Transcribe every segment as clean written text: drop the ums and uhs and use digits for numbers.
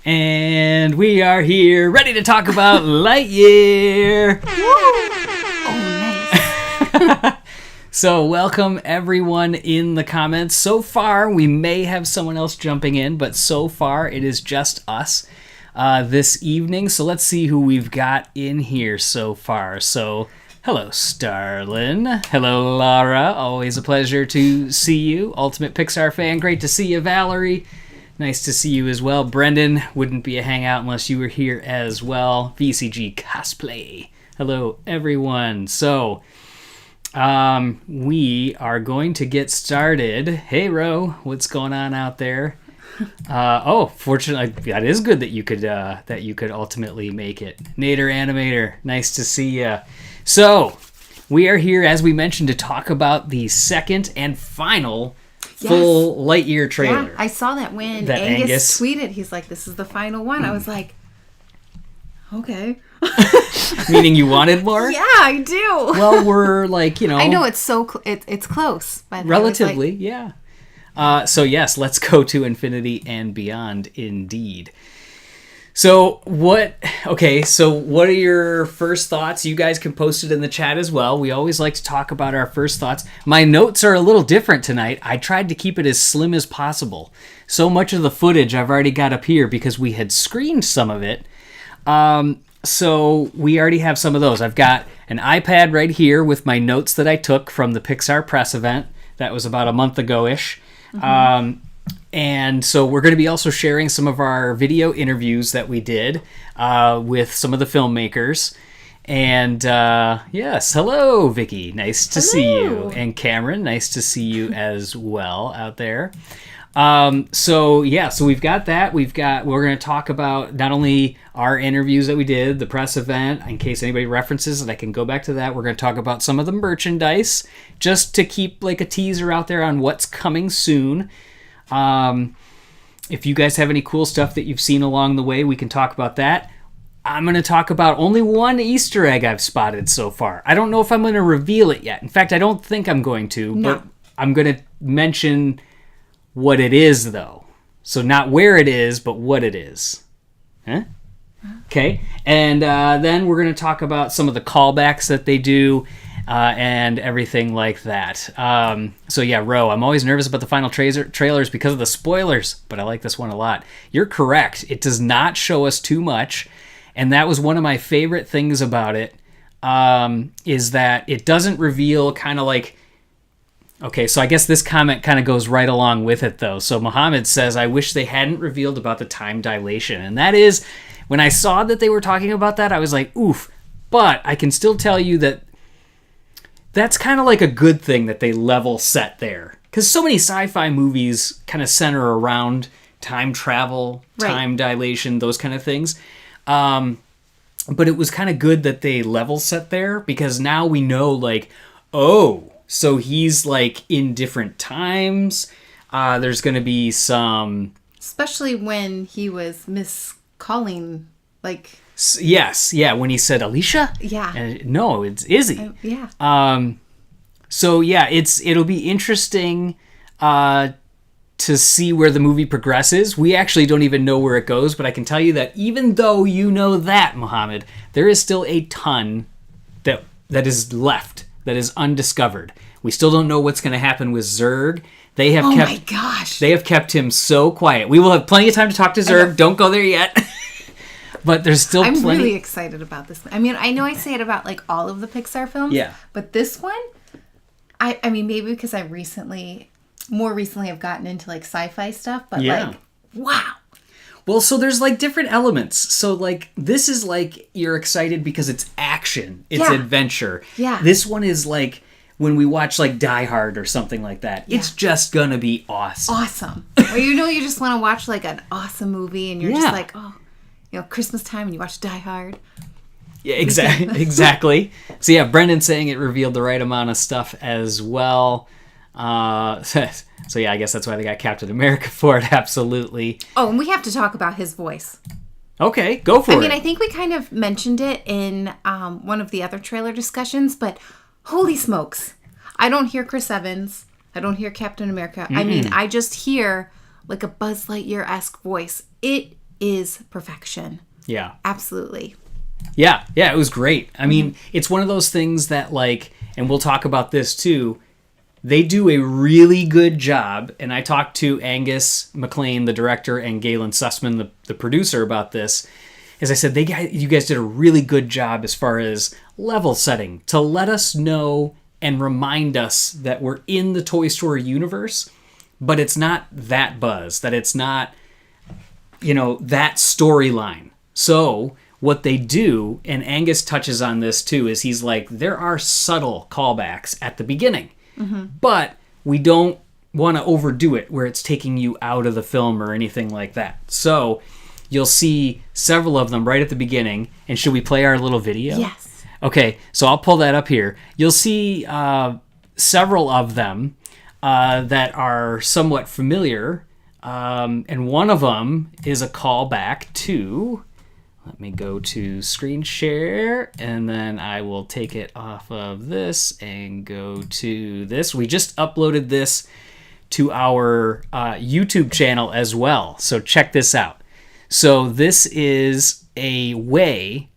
And we are here ready to talk about Lightyear. Oh, nice. So welcome everyone in the comments. So far, we may have someone else jumping in, but so far it is just us this evening. So let's see who we've got in here so far. So hello, Starlin. Hello, Lara. Always a pleasure to see you. Ultimate Pixar fan. Great to see you, Valerie. Nice to see you as well. Brendan, wouldn't be a hangout unless you were here as well. VCG Cosplay. Hello, everyone. So, we are going to get started. Hey, Ro, what's going on out there? Fortunately, that is good that you could ultimately make it. Nader Animator, nice to see you. So, we are here, as we mentioned, to talk about the second and final full Lightyear trailer. Yeah, I saw that when Angus tweeted. He's like, "This is the final one." I was like, "Okay." Meaning you wanted more? Yeah, I do. Well, we're like, I know it's so it's close, but relatively, yeah. So yes, let's go to infinity and beyond, indeed. So what are your first thoughts? You guys can post it in the chat as well. We always like to talk about our first thoughts. My notes are a little different tonight. I tried to keep it as slim as possible. So much of the footage I've already got up here because we had screened some of it. So we already have some of those. I've got an iPad right here with my notes that I took from the Pixar press event. That was about a month ago-ish. Mm-hmm. And so we're going to be also sharing some of our video interviews that we did with some of the filmmakers. And yes, hello, Vicky. Nice to see you. And Cameron, nice to see you as well out there. So we've got that. We're going to talk about not only our interviews that we did, the press event, in case anybody references it, I can go back to that. We're going to talk about some of the merchandise just to keep like a teaser out there on what's coming soon. If you guys have any cool stuff that you've seen along the way, we can talk about that. I'm going to talk about only one Easter egg I've spotted so far. I don't know if I'm going to reveal it yet. In fact, I don't think I'm going to, but I'm going to mention what it is, though. So not where it is, but what it is. Huh? Okay. And then we're going to talk about some of the callbacks that they do and everything like that. Ro, I'm always nervous about the final trailers because of the spoilers, but I like this one a lot. You're correct. It does not show us too much, and that was one of my favorite things about it, is that it doesn't reveal kind of like... Okay, so I guess this comment kind of goes right along with it, though. So Mohammed says, I wish they hadn't revealed about the time dilation. And that is, when I saw that they were talking about that, I was like, oof. But I can still tell you that that's kind of like a good thing that they level set there. Because so many sci-fi movies kind of center around time travel, time dilation, those kind of things. But it was kind of good that they level set there, because now we know, like, so he's like in different times. There's going to be some... Especially when he was miscalling, like... Yes, yeah, when he said Alicia? Yeah. No, it's Izzy. Yeah. It'll be interesting to see where the movie progresses. We actually don't even know where it goes, but I can tell you that even though you know that, Mohammed, there is still a ton that is left. That is undiscovered. We still don't know what's going to happen with Zurg. They have kept him so quiet. We will have plenty of time to talk to Zurg. Don't go there yet. But there's still plenty. I'm really excited about this. I mean, I know I say it about like all of the Pixar films. Yeah. But this one, I mean, maybe because I more recently have gotten into like sci-fi stuff. But like, wow. Well, so there's like different elements. So like this is like you're excited because it's action, it's adventure. Yeah. This one is like when we watch like Die Hard or something like that. Yeah. It's just gonna be awesome. Awesome. Or you just want to watch like an awesome movie and you're just like, Christmas time and you watch Die Hard. Yeah, exactly. So yeah, Brendan's saying it revealed the right amount of stuff as well. So yeah, I guess that's why they got Captain America for it, absolutely. Oh, and we have to talk about his voice. Okay, go for it. I mean, I think we kind of mentioned it in one of the other trailer discussions, but holy smokes. I don't hear Chris Evans. I don't hear Captain America. Mm-mm. I mean, I just hear like a Buzz Lightyear-esque voice. It is perfection. Yeah. Absolutely. Yeah, it was great. I mean, it's one of those things that, like, and we'll talk about this too, they do a really good job, and I talked to Angus MacLean, the director, and Galen Sussman, the producer, about this. As I said, you guys did a really good job as far as level setting to let us know and remind us that we're in the Toy Story universe, but it's not that buzz, that it's not, that storyline. So what they do, and Angus touches on this too, is he's like, there are subtle callbacks at the beginning, but we don't want to overdo it where it's taking you out of the film or anything like that. So you'll see several of them right at the beginning. And should we play our little video? Yes. Okay, so I'll pull that up here. You'll see several of them that are somewhat familiar. And one of them is a callback to... Let me go to screen share, and then I will take it off of this and go to this. We just uploaded this to our YouTube channel as well, so check this out. So this is a way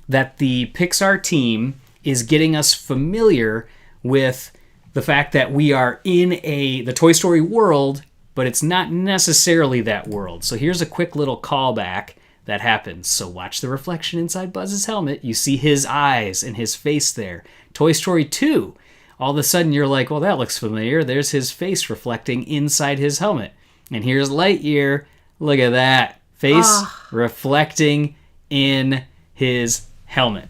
that the Pixar team is getting us familiar with the fact that we are in the Toy Story world, but it's not necessarily that world. So here's a quick little callback that happens. So watch the reflection inside Buzz's helmet. You see his eyes and his face there. Toy Story 2. All of a sudden you're like, well, that looks familiar. There's his face reflecting inside his helmet. And here's Lightyear. Look at that. Face reflecting in his helmet.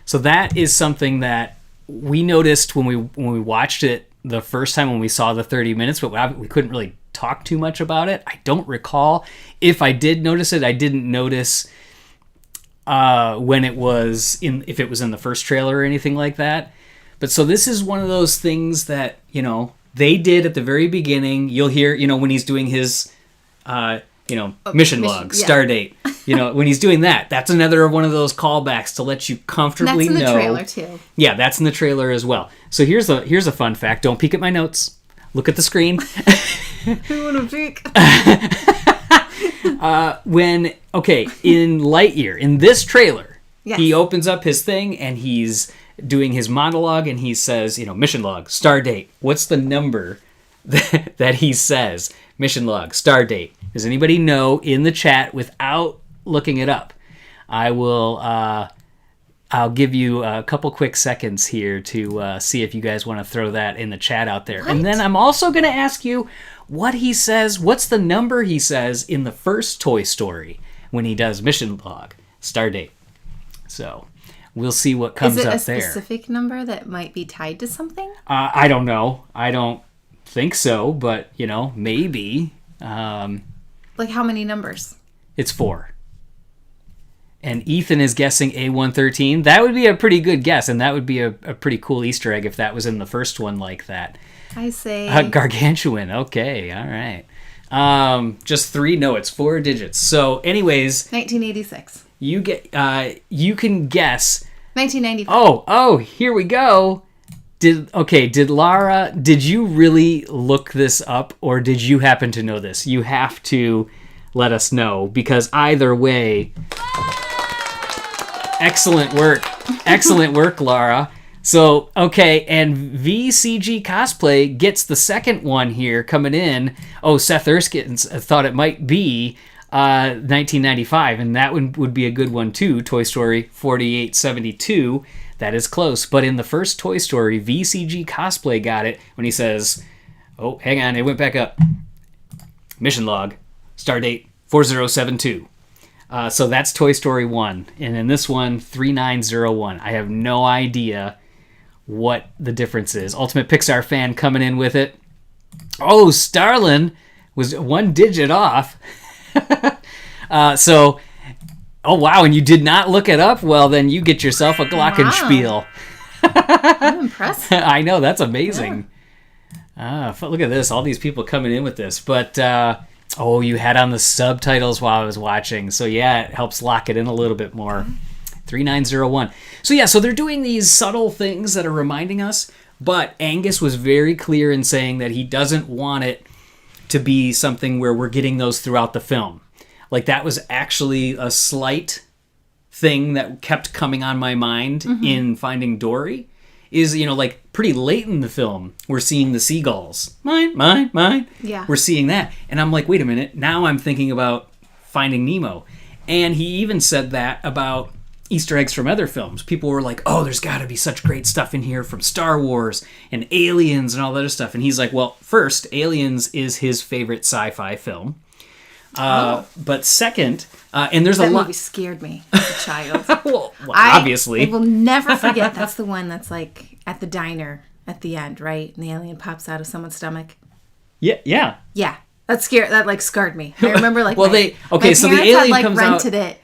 So that is something that we noticed when we watched it the first time, when we saw the 30 minutes, but we couldn't really talk too much about it. I don't recall. If I did notice it, I didn't notice when it was if it was in the first trailer or anything like that. But so this is one of those things that, they did at the very beginning. You'll hear, when he's doing his, mission log, star date. When he's doing that, that's another one of those callbacks to let you comfortably know. That's in the trailer too. Yeah, that's in the trailer as well. So here's a fun fact. Don't peek at my notes. Look at the screen. I want to peek. In Lightyear, in this trailer, yes, he opens up his thing and he's doing his monologue and he says, mission log, star date. What's the number that he says? Mission log, star date. Does anybody know in the chat without looking it up? I'll give you a couple quick seconds here to see if you guys want to throw that in the chat out there. What? And then I'm also going to ask you what he says, what's the number he says in the first Toy Story when he does mission log, star date. So we'll see what comes up there. Is it a specific number that might be tied to something? I don't know. I don't think so, but, maybe. Like how many numbers? It's 4. And Ethan is guessing A113. That would be a pretty good guess, and that would be a pretty cool Easter egg if that was in the first one like that. I say... Gargantuan. Okay, all right. Just 3? No, it's 4 digits. So, anyways... 1986. You can guess... 1995. Oh, here we go. Did you really look this up, or did you happen to know this? You have to let us know, because either way... Excellent work, Laura. So, okay, and VCG Cosplay gets the second one here coming in. Oh, Seth Erskine thought it might be 1995, and that one would be a good one too, Toy Story 4872. That is close. But in the first Toy Story, VCG Cosplay got it when he says, oh, hang on, it went back up. Mission log, star date 4072. So that's Toy Story 1. And in this one, 3901. I have no idea what the difference is. Ultimate Pixar fan coming in with it. Oh, Starlin was 1 digit off. Oh, wow, and you did not look it up? Well, then you get yourself a Glockenspiel. Wow. I'm impressed. I know, that's amazing. Yeah. Look at this. All these people coming in with this. But... you had on the subtitles while I was watching. So, yeah, it helps lock it in a little bit more. 3901. So they're doing these subtle things that are reminding us. But Angus was very clear in saying that he doesn't want it to be something where we're getting those throughout the film. Like, that was actually a slight thing that kept coming on my mind in Finding Dory. Is, like, pretty late in the film, we're seeing the seagulls. Mine, mine, mine. Yeah. We're seeing that. And I'm like, wait a minute. Now I'm thinking about Finding Nemo. And he even said that about Easter eggs from other films. People were like, oh, there's got to be such great stuff in here from Star Wars and Aliens and all that other stuff. And he's like, well, first, Aliens is his favorite sci-fi film. But second, and there's a lot. That movie scared me as a child. well, obviously. I will never forget. That's the one that's like at the diner at the end, right? And the alien pops out of someone's stomach. Yeah. Yeah, that scarred me. I remember like well, my so the parents alien had, like, comes rented out. it.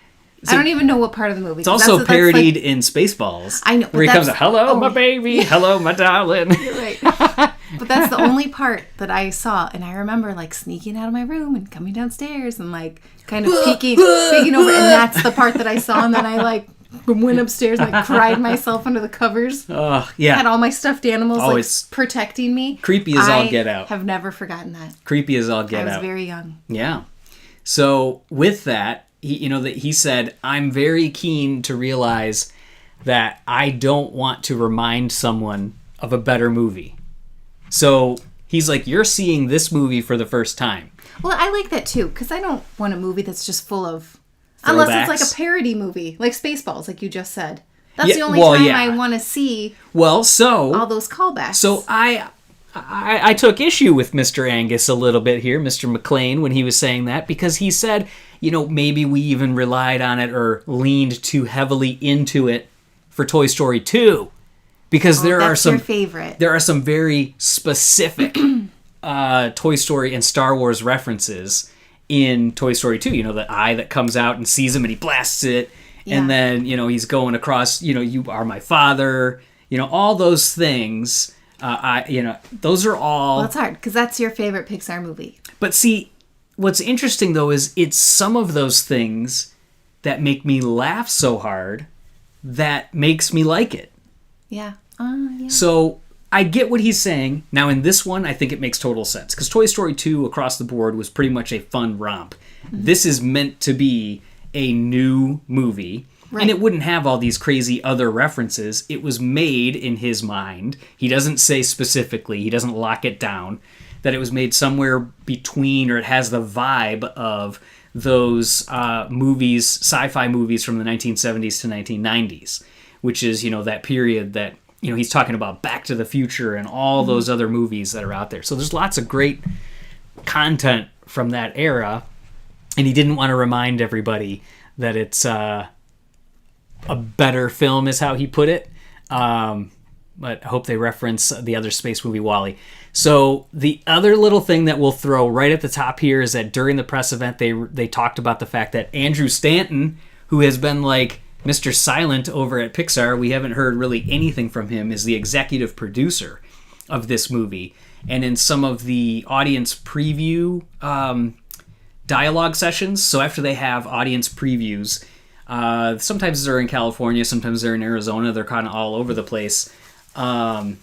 I don't even know what part of the movie. It's also parodied in Spaceballs. I know. Where he comes out, hello, my baby. Yeah. Hello, my darling. You're right. But that's the only part that I saw. And I remember like sneaking out of my room and coming downstairs and like kind of peeking over. And that's the part that I saw. And then I like went upstairs and I cried myself under the covers. Oh, yeah. Had all my stuffed animals It's protecting me. Creepy as all get out. I have never forgotten that. Creepy as all get out. I was very young. Yeah. So with that, he said, I'm very keen to realize that I don't want to remind someone of a better movie. So he's like, you're seeing this movie for the first time. Well, I like that too, because I don't want a movie that's just full of... Unless it's like a parody movie, like Spaceballs, like you just said. That's the only time I want to see all those callbacks. So I took issue with Mr. Angus a little bit here, Mr. McLean, when he was saying that, because he said, maybe we even relied on it or leaned too heavily into it for Toy Story 2. Because there are some very specific Toy Story and Star Wars references in Toy Story 2. The eye that comes out and sees him and he blasts it. Yeah. And then, he's going across, you are my father. All those things. Those are all... Well, it's hard because that's your favorite Pixar movie. But see, what's interesting though is it's some of those things that make me laugh so hard that makes me like it. Yeah. So I get what he's saying. Now in this one, I think it makes total sense. Because Toy Story 2 across the board was pretty much a fun romp. Mm-hmm. This is meant to be a new movie. Right. And it wouldn't have all these crazy other references. It was made in his mind. He doesn't say specifically. He doesn't lock it down. That it was made somewhere between, or it has the vibe of those movies, sci-fi movies from the 1970s to 1990s. Which is, that period that, he's talking about Back to the Future and all those other movies that are out there. So there's lots of great content from that era. And he didn't want to remind everybody that it's a better film, is how he put it. But I hope they reference the other space movie, WALL-E. So the other little thing that we'll throw right at the top here is that during the press event, they talked about the fact that Andrew Stanton, who has been like Mr. Silent over at Pixar, we haven't heard really anything from him, is the executive producer of this movie. And in some of the audience preview dialogue sessions, so after they have audience previews, sometimes they're in California, sometimes they're in Arizona, they're kind of all over the place. I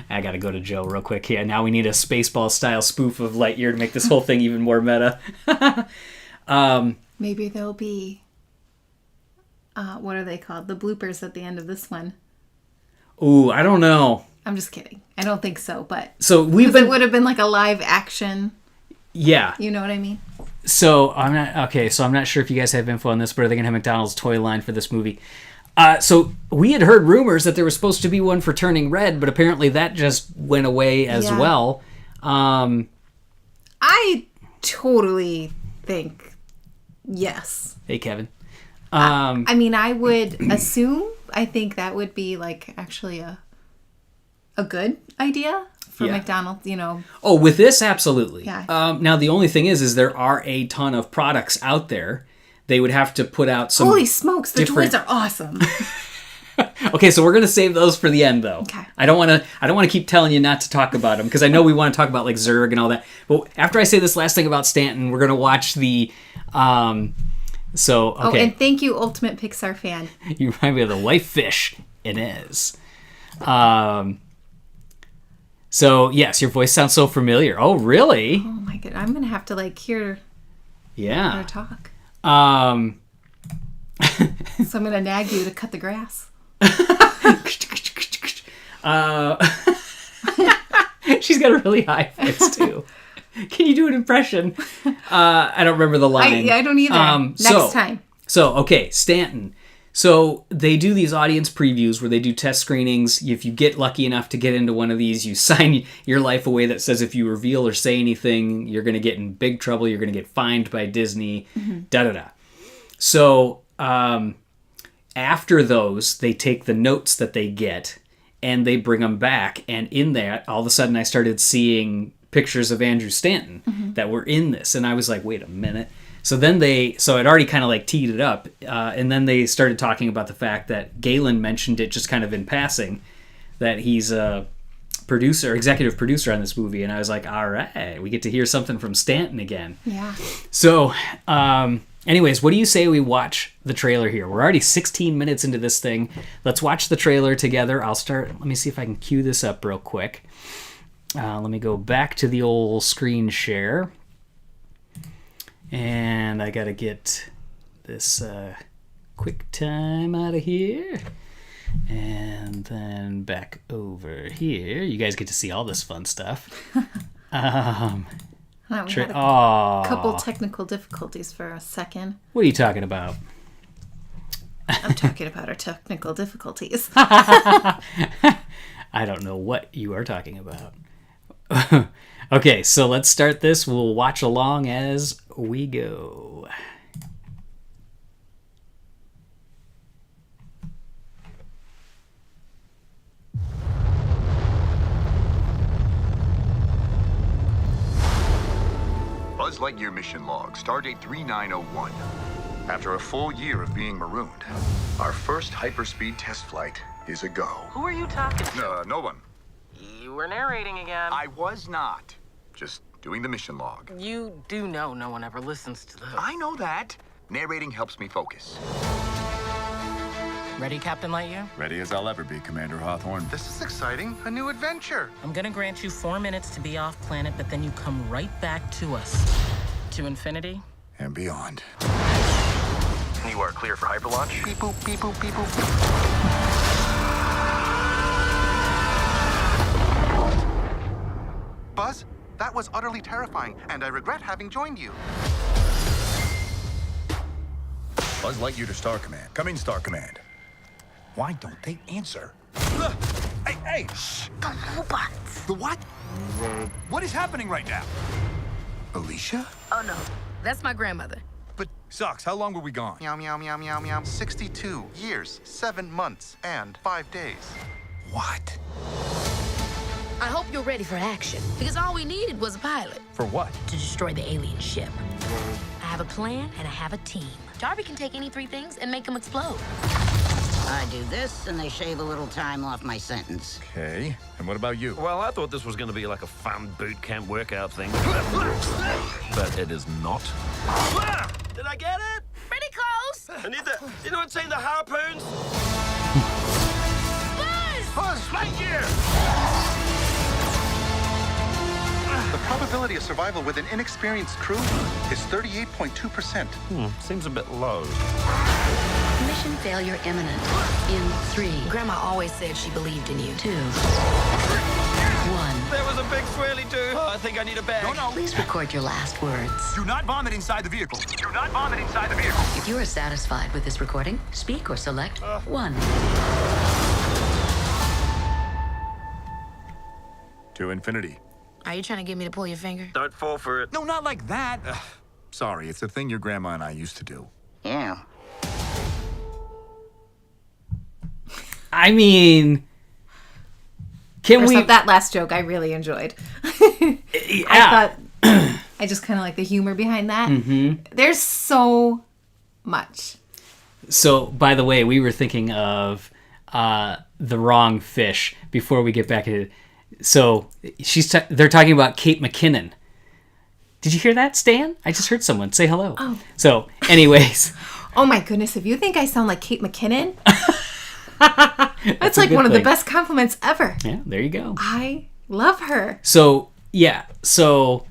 gotta go to Joe real quick. Yeah, now we need a Spaceball style spoof of Lightyear to make this whole thing even more meta. Maybe there'll be what are they called? The bloopers at the end of this one. Ooh, I don't know. I'm just kidding. I don't think so, but so it would have been like a live action. Yeah. You know what I mean? So I'm not sure if you guys have info on this, but are they gonna have McDonald's toy line for this movie? So we had heard rumors that there was supposed to be one for Turning Red, but apparently that just went away as well. I totally think yes. Hey, Kevin. I mean, I would assume. I think that would be like actually a good idea for McDonald's. Oh, with this, absolutely. Yeah. Now the only thing is there are a ton of products out there. They would have to put out some. Holy smokes! The toys are awesome. Okay, so we're gonna save those for the end, though. Okay. I don't want to keep telling you not to talk about them because I know we want to talk about like Zurg and all that. But after I say this last thing about Stanton, we're gonna watch the. So okay. Oh, and thank you, Ultimate Pixar fan. You remind me of the Life Fish. It is. So yes, your voice sounds so familiar. Oh, really? Oh my god, I'm gonna have to hear. Yeah. Better talk. Um, So I'm going to nag you to cut the grass. She's got a really high voice, too. Can you do an impression? I don't remember the line. I don't either. Next time. So, okay, Stanton. So they do these audience previews where they do test screenings. If you get lucky enough to get into one of these, you sign your life away that says if you reveal or say anything, you're going to get in big trouble. You're going to get fined by Disney. Da-da-da. So after those, they take the notes that they get and they bring them back. And in that, all of a sudden, I started seeing pictures of Andrew Stanton that were in this. And I was like, wait a minute. So then so I'd already kind of like teed it up. And then they started talking about the fact that Galen mentioned it just kind of in passing, that he's a executive producer on this movie. And I was like, all right, we get to hear something from Stanton again. Yeah. So, anyways, what do you say we watch the trailer here? We're already 16 minutes into this thing. Let's watch the trailer together. Let me see if I can cue this up real quick. Let me go back to the old screen share. And I got to get this QuickTime out of here. And then back over here. You guys get to see all this fun stuff. We had a couple technical difficulties for a second. What are you talking about? I'm talking about our technical difficulties. I don't know what you are talking about. Okay, so let's start this. We'll watch along as we go. Buzz Lightyear mission log, stardate 3901. After a full year of being marooned, our first hyperspeed test flight is a go. Who are you talking to? No one. You were narrating again. I was not. Just doing the mission log. You do know no one ever listens to those. I know that. Narrating helps me focus. Ready, Captain Lightyear? Ready as I'll ever be, Commander Hawthorne. This is exciting. A new adventure. I'm gonna grant you 4 minutes to be off planet, but then you come right back to us. To infinity. And beyond. You are clear for hyperlaunch. Beep boop, beep boop, beep boop. Buzz, that was utterly terrifying, and I regret having joined you. Buzz Lightyear to Star Command. Come in, Star Command. Why don't they answer? Hey! Shh! The robots. The what? What is happening right now? Alicia? Oh no, that's my grandmother. But, Socks, how long were we gone? Meow, meow, meow, meow, meow. 62 years, 7 months, and 5 days. What? I hope you're ready for action, because all we needed was a pilot For what? to destroy the alien ship. I have a plan and I have a team. Darby can take any 3 things and make them explode. I do this, and they shave a little time off my sentence. Okay. And what about you? Well, I thought this was going to be like a fun boot camp workout thing. But it is not. Did I get it? Pretty close! I need the... You know what I'm saying? The harpoons? Buzz Lightyear! The probability of survival with an inexperienced crew is 38.2%. Seems a bit low. Mission failure imminent. In 3. Grandma always said she believed in you. 2. 1. There was a big swirly dude. Oh, I think I need a bag. No. Please record your last words. Do not vomit inside the vehicle. Do not vomit inside the vehicle. If you are satisfied with this recording, speak or select 1. To infinity. Are you trying to get me to pull your finger? Don't fall for it. No, not like that. Sorry, it's a thing your grandma and I used to do. Yeah. I mean, First off, that last joke I really enjoyed. Yeah. I thought I just kind of like the humor behind that. There's so much. So, by the way, we were thinking of the wrong fish before we get back into it. So, they're talking about Kate McKinnon. Did you hear that, Stan? I just heard someone say hello. Oh. So, anyways. Oh my goodness, if you think I sound like Kate McKinnon, that's like a good one of the thing. best compliments ever. Yeah, there you go. I love her. So, yeah. So,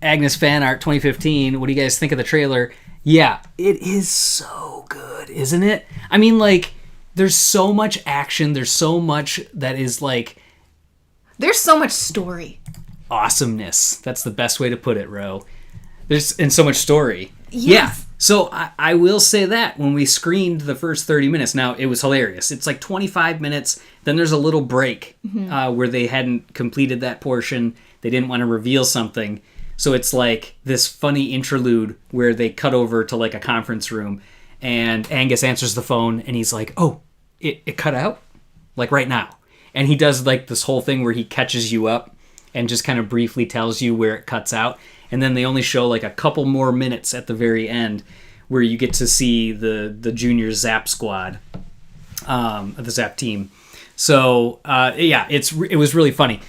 Agnes Fan Art 2015. What do you guys think of the trailer? Yeah, it is so good, isn't it? I mean, like, there's so much action. There's so much that is, like... There's so much story. Awesomeness. That's the best way to put it, Ro. And so much story. Yes. Yeah. So I will say that when we screened the first 30 minutes, now it was hilarious. It's like 25 minutes. Then there's a little break where they hadn't completed that portion. They didn't want to reveal something. So it's like this funny interlude where they cut over to like a conference room and Angus answers the phone and he's like, oh, it cut out? Like right now. And he does like this whole thing where he catches you up and just kind of briefly tells you where it cuts out. And then they only show like a couple more minutes at the very end where you get to see the junior Zap squad, the Zap team. So, yeah, it was really funny.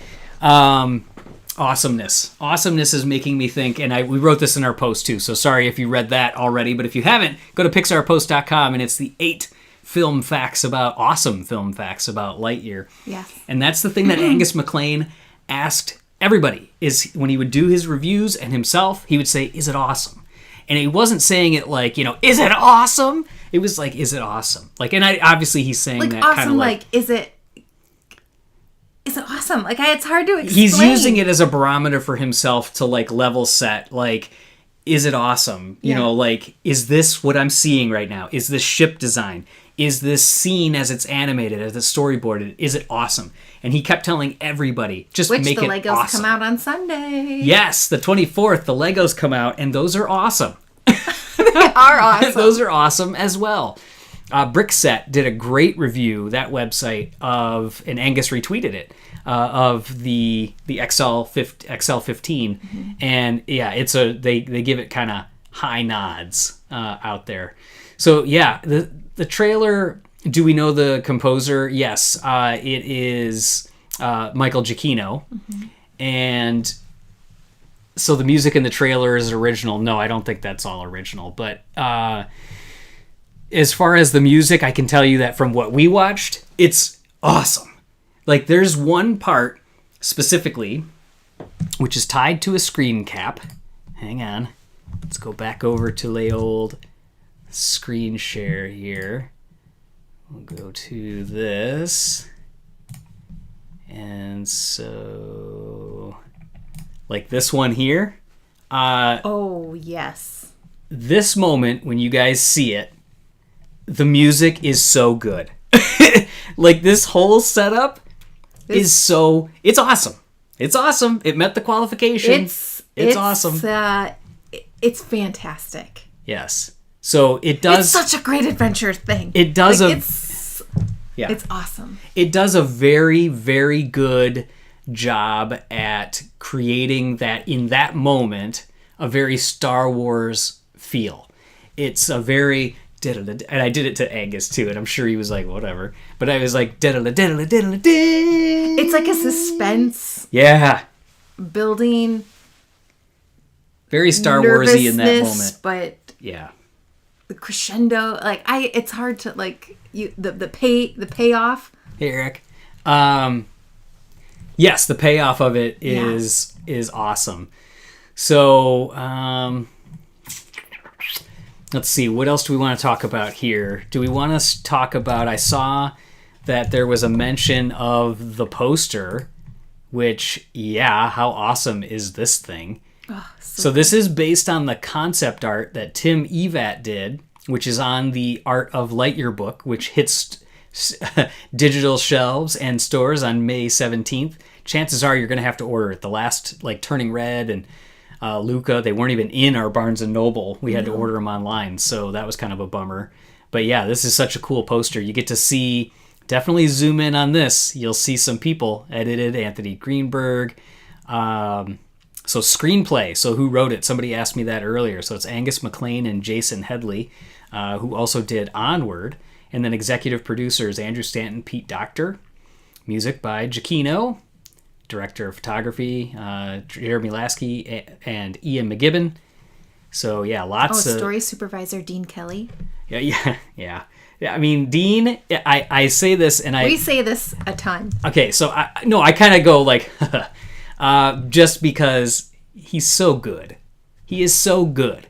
Awesomeness. Awesomeness is making me think, and we wrote this in our post too, so sorry if you read that already, but if you haven't, go to pixarpost.com and it's the 8 awesome film facts about Lightyear. Yes. And that's the thing that Angus MacLane asked everybody, is when he would do his reviews and himself, he would say, is it awesome? And he wasn't saying it like, is it awesome? It was like, is it awesome? Like, and obviously he's saying like that awesome, kind of like is it awesome? Like, it's hard to explain. He's using it as a barometer for himself to like level set, like, is it awesome? You know, like, is this what I'm seeing right now? Is this ship design? Is this scene as it's animated, as it's storyboarded, is it awesome? And he kept telling everybody, just make it awesome. Which the Legos come out on Sunday. Yes, the 24th, the Legos come out, and those are awesome. They are awesome. Those are awesome as well. Brickset did a great review, that website, and Angus retweeted it, of the XL15. Mm-hmm. And yeah, they give it kind of high nods out there. So yeah, the trailer, do we know the composer? Yes, it is Michael Giacchino. Mm-hmm. And so the music in the trailer is original. No, I don't think that's all original. But as far as the music, I can tell you that from what we watched, it's awesome. Like, there's one part specifically, which is tied to a screen cap. Hang on. Let's go back over to the old screen share here. We'll go to this. And so, like this one here. Oh, yes. This moment, when you guys see it, the music is so good. Like, this whole setup is so... It's awesome. It's awesome. It met the qualifications. It's awesome. It's fantastic. Yes. So it does... It's such a great adventure thing. It does It's awesome. It does a very, very good job at creating that, in that moment, a very Star Wars feel. It's a very... And I did it to Angus too, and I'm sure he was like, whatever. But I was like, it's like a suspense. Yeah. Building. Very Star Warsy in that moment. But yeah. The crescendo, like it's hard to like the payoff. Hey Eric. Yes, the payoff of it is awesome. So let's see, what else do we want to talk about here? Do we want to talk about, I saw that there was a mention of the poster, which, yeah, how awesome is this thing? Oh, so this is based on the concept art that Tim Evatt did, which is on the Art of Lightyear book, which hits digital shelves and stores on May 17th. Chances are you're going to have to order it. The last, like, Turning Red and Luca, they weren't even in our Barnes & Noble. We had to order them online, so that was kind of a bummer. But yeah, this is such a cool poster. You get to see, definitely zoom in on this. You'll see some people edited, Anthony Greenberg. So screenplay, so who wrote it? Somebody asked me that earlier. So it's Angus MacLane and Jason Headley, who also did Onward. And then executive producers Andrew Stanton, Pete Docter. Music by Giacchino. Director of photography, Jeremy Lasky and Ian McGibbon. So yeah, lots of... story supervisor Dean Kelly. Yeah. I mean, Dean, I say this and We say this a ton. Okay, so I kind of go like, just because he's so good. He is so good.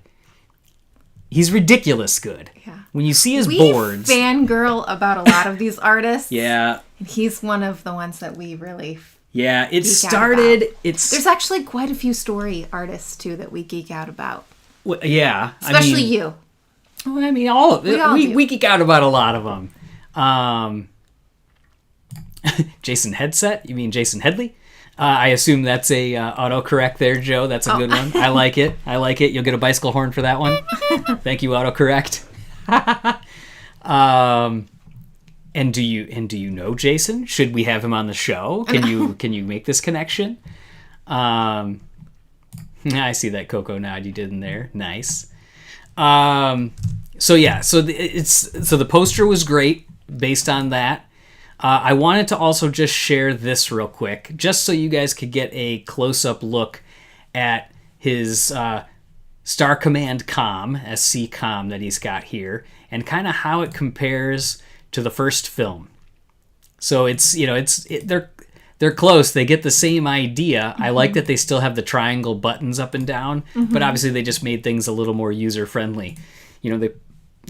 He's ridiculous good. Yeah. When you see his we boards, fangirl about a lot of these artists. yeah, And he's one of the ones that we really yeah. It geek out started. about. There's actually quite a few story artists too that we geek out about. Well, yeah, Especially you. Well, I mean, all of it. We geek out about a lot of them. Jason Headset? You mean Jason Headley? I assume that's a autocorrect there, Joe. That's a good one. I like it. You'll get a bicycle horn for that one. Thank you, autocorrect. And do you know Jason? Should we have him on the show? Can you make this connection? I see that Coco nod you did in there. Nice. So the poster was great based on that. I wanted to also just share this real quick, just so you guys could get a close-up look at his Star Command comm, SC comm that he's got here, and kind of how it compares to the first film. So they're close. They get the same idea. I like that they still have the triangle buttons up and down, but obviously they just made things a little more user-friendly.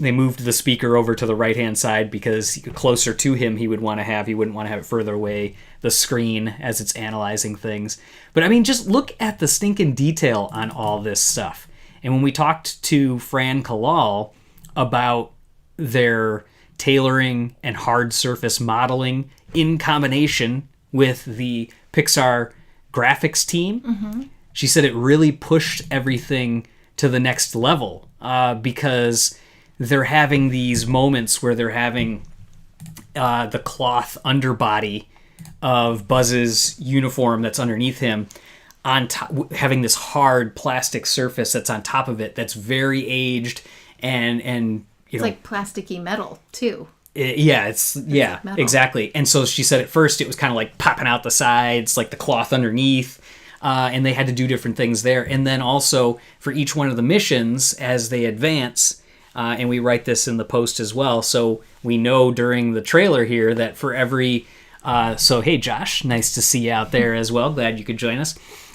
They moved the speaker over to the right-hand side because closer to him he wouldn't want to have it further away, the screen as it's analyzing things. But I mean, just look at the stinking detail on all this stuff. And when we talked to Fran Kalal about their tailoring and hard surface modeling in combination with the Pixar graphics team, she said it really pushed everything to the next level because they're having these moments where they're having the cloth underbody of Buzz's uniform that's underneath him on top, having this hard plastic surface that's on top of it that's very aged and it's like plasticky metal too. It's like metal. Exactly. And so she said at first it was kind of like popping out the sides, like the cloth underneath. And they had to do different things there. And then also for each one of the missions as they advance, and we write this in the post as well. So we know during the trailer here that for every... so hey, Josh, nice to see you out there as well. Glad you could join us.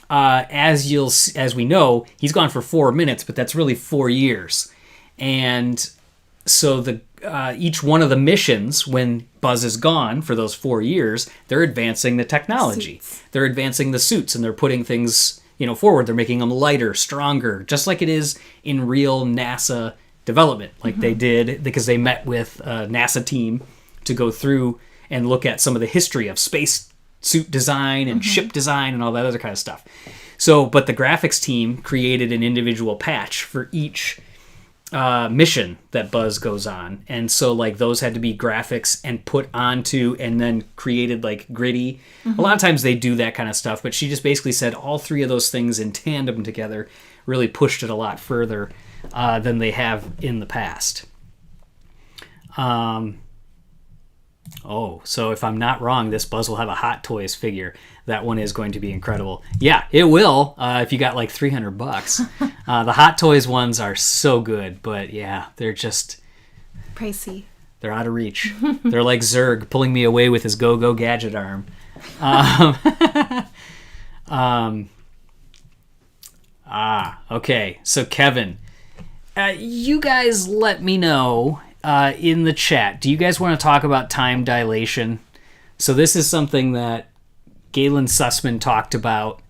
As we know, he's gone for 4 minutes, but that's really 4 years. And so each one of the missions, when Buzz is gone for those 4 years, they're advancing the technology. They're advancing the suits, and they're putting things forward. They're making them lighter, stronger, just like it is in real NASA development, like they did, because they met with a NASA team to go through and look at some of the history of space suit design and ship design and all that other kind of stuff. So, but the graphics team created an individual patch for each mission that Buzz goes on. And so like those had to be graphics and put onto and then created like gritty. A lot of times they do that kind of stuff, but she just basically said all three of those things in tandem together really pushed it a lot further than they have in the past. So if I'm not wrong, this Buzz will have a Hot Toys figure. That one is going to be incredible. Yeah, it will, if you got like $300. The Hot Toys ones are so good, but yeah, they're just... pricey. They're out of reach. They're like Zurg pulling me away with his go-go gadget arm. Okay. So Kevin, you guys let me know in the chat. Do you guys want to talk about time dilation? So this is something that Galen Sussman talked about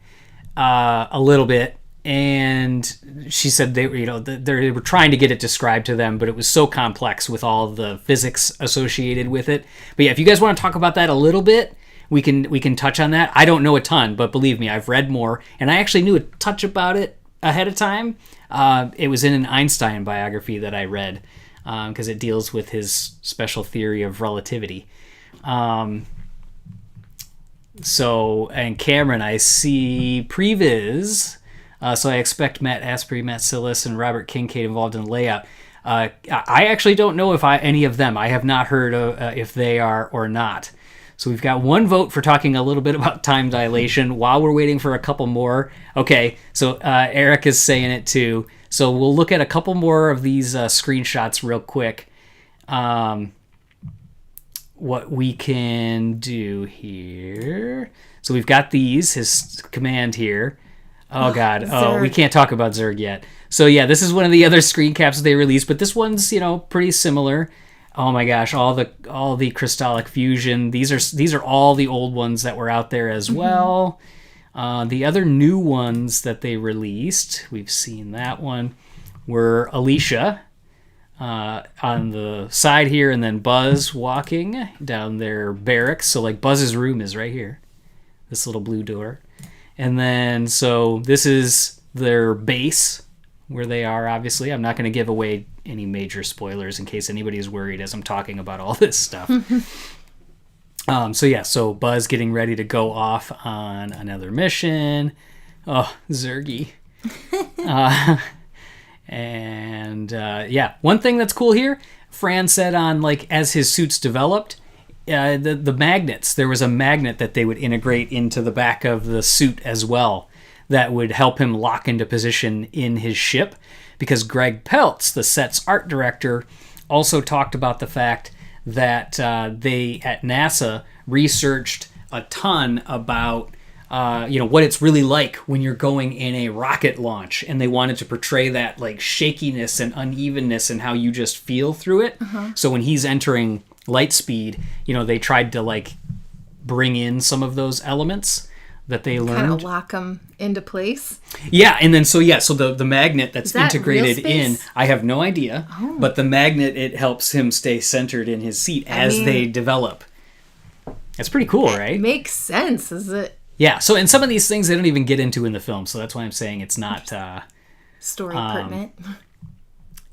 a little bit, and she said they were trying to get it described to them, but it was so complex with all the physics associated with it. But yeah, if you guys want to talk about that a little bit, we can touch on that. I don't know a ton, but believe me, I've read more, and I actually knew a touch about it ahead of time. It was in an Einstein biography that I read because it deals with his special theory of relativity. So, and Cameron, I see previs. So I expect Matt Asprey, Matt Sillis, and Robert Kincaid involved in the layout. I actually don't know if any of them. I have not heard if they are or not. So we've got one vote for talking a little bit about time dilation while we're waiting for a couple more. Okay, so Eric is saying it too. So we'll look at a couple more of these screenshots real quick. What we can do here. So we've got his command here. Oh, God. Zurg. Oh, we can't talk about Zurg yet. So, yeah, this is one of the other screen caps they released, but this one's, pretty similar. Oh, my gosh, all the crystallic fusion. These are all the old ones that were out there as well. The other new ones that they released, we've seen that one, were Alicia on the side here, and then Buzz walking down their barracks. So, like, Buzz's room is right here, this little blue door. And then, so this is their base where they are, obviously. I'm not going to give away any major spoilers in case anybody is worried as I'm talking about all this stuff. So Buzz getting ready to go off on another mission. Oh, Zurgy. One thing that's cool here, Fran said on, like, as his suits developed, the magnets, there was a magnet that they would integrate into the back of the suit as well that would help him lock into position in his ship, because Greg Peltz, the set's art director, also talked about the fact that they at NASA researched a ton about what it's really like when you're going in a rocket launch, and they wanted to portray that, like, shakiness and unevenness and how you just feel through it. So when he's entering light speed, they tried to, like, bring in some of those elements that they learned. Kind of lock them into place. Yeah, and then so the magnet that's Is that integrated real in, space? I have no idea, but the magnet, it helps him stay centered in his seat as they develop. That's pretty cool, right? Makes sense, is it? Yeah, so in some of these things they don't even get into in the film, so that's why I'm saying it's not Story pertinent.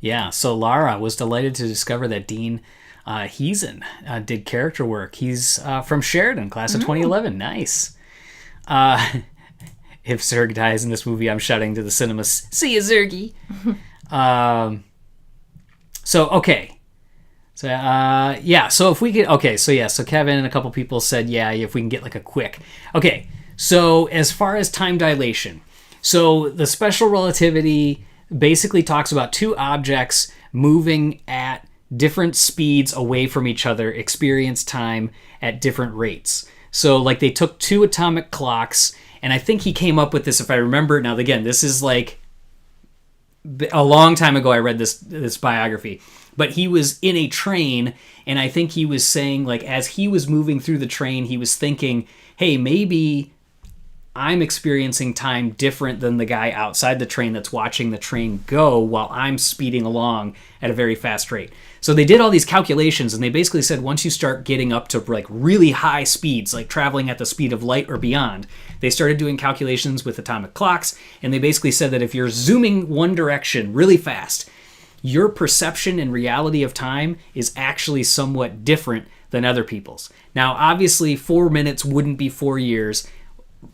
Yeah, so Lara was delighted to discover that Dean Heason did character work. He's from Sheridan, class of 2011. Nice. If Zurg dies in this movie, I'm shouting to the cinemas, "See ya, Zurgy!" So if we could... So Kevin and a couple people said, if we can get, like, a quick... Okay, so as far as time dilation, so the special relativity basically talks about two objects moving at different speeds away from each other experience time at different rates. So, like, they took two atomic clocks, and I think he came up with this, if I remember. Now, again, this is, like, a long time ago I read this biography. But he was in a train, and I think he was saying, like, as he was moving through the train, he was thinking, hey, maybe I'm experiencing time different than the guy outside the train that's watching the train go while I'm speeding along at a very fast rate. So they did all these calculations, and they basically said once you start getting up to, like, really high speeds, like traveling at the speed of light or beyond, they started doing calculations with atomic clocks, and they basically said that if you're zooming one direction really fast, your perception and reality of time is actually somewhat different than other people's. Now, obviously, 4 minutes wouldn't be 4 years.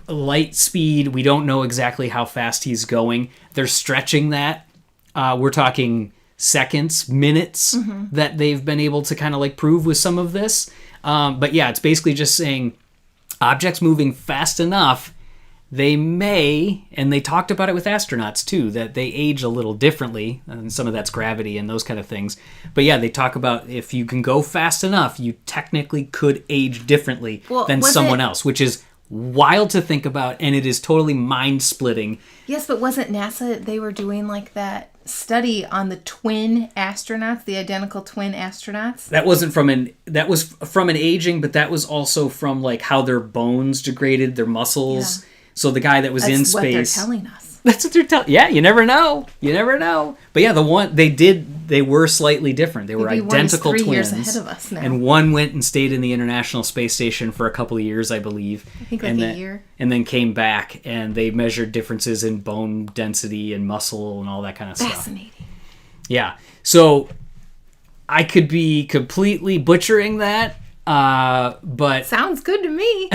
Light speed, we don't know exactly how fast he's going. They're stretching that. We're talking seconds, minutes that they've been able to kind of, like, prove with some of this. But yeah, it's basically just saying objects moving fast enough, they may, and they talked about it with astronauts too, that they age a little differently, and some of that's gravity and those kind of things. But yeah, they talk about if you can go fast enough, you technically could age differently than someone else, which is wild to think about, and it is totally mind-splitting. Yes, but wasn't NASA, they were doing, like, that study on the twin astronauts, the identical twin astronauts? That was from an aging, but that was also from, like, how their bones degraded, their muscles. Yeah. So the guy that was in space... That's what they're telling us. That's what they're telling... Yeah, you never know. You never know. But yeah, the one... They were slightly different. They were identical twins. 3 years ahead of us now. And one went and stayed in the International Space Station for a couple of years, I believe. I think like a year. And then came back, and they measured differences in bone density and muscle and all that kind of stuff. Fascinating. Yeah. So I could be completely butchering that, but... Sounds good to me.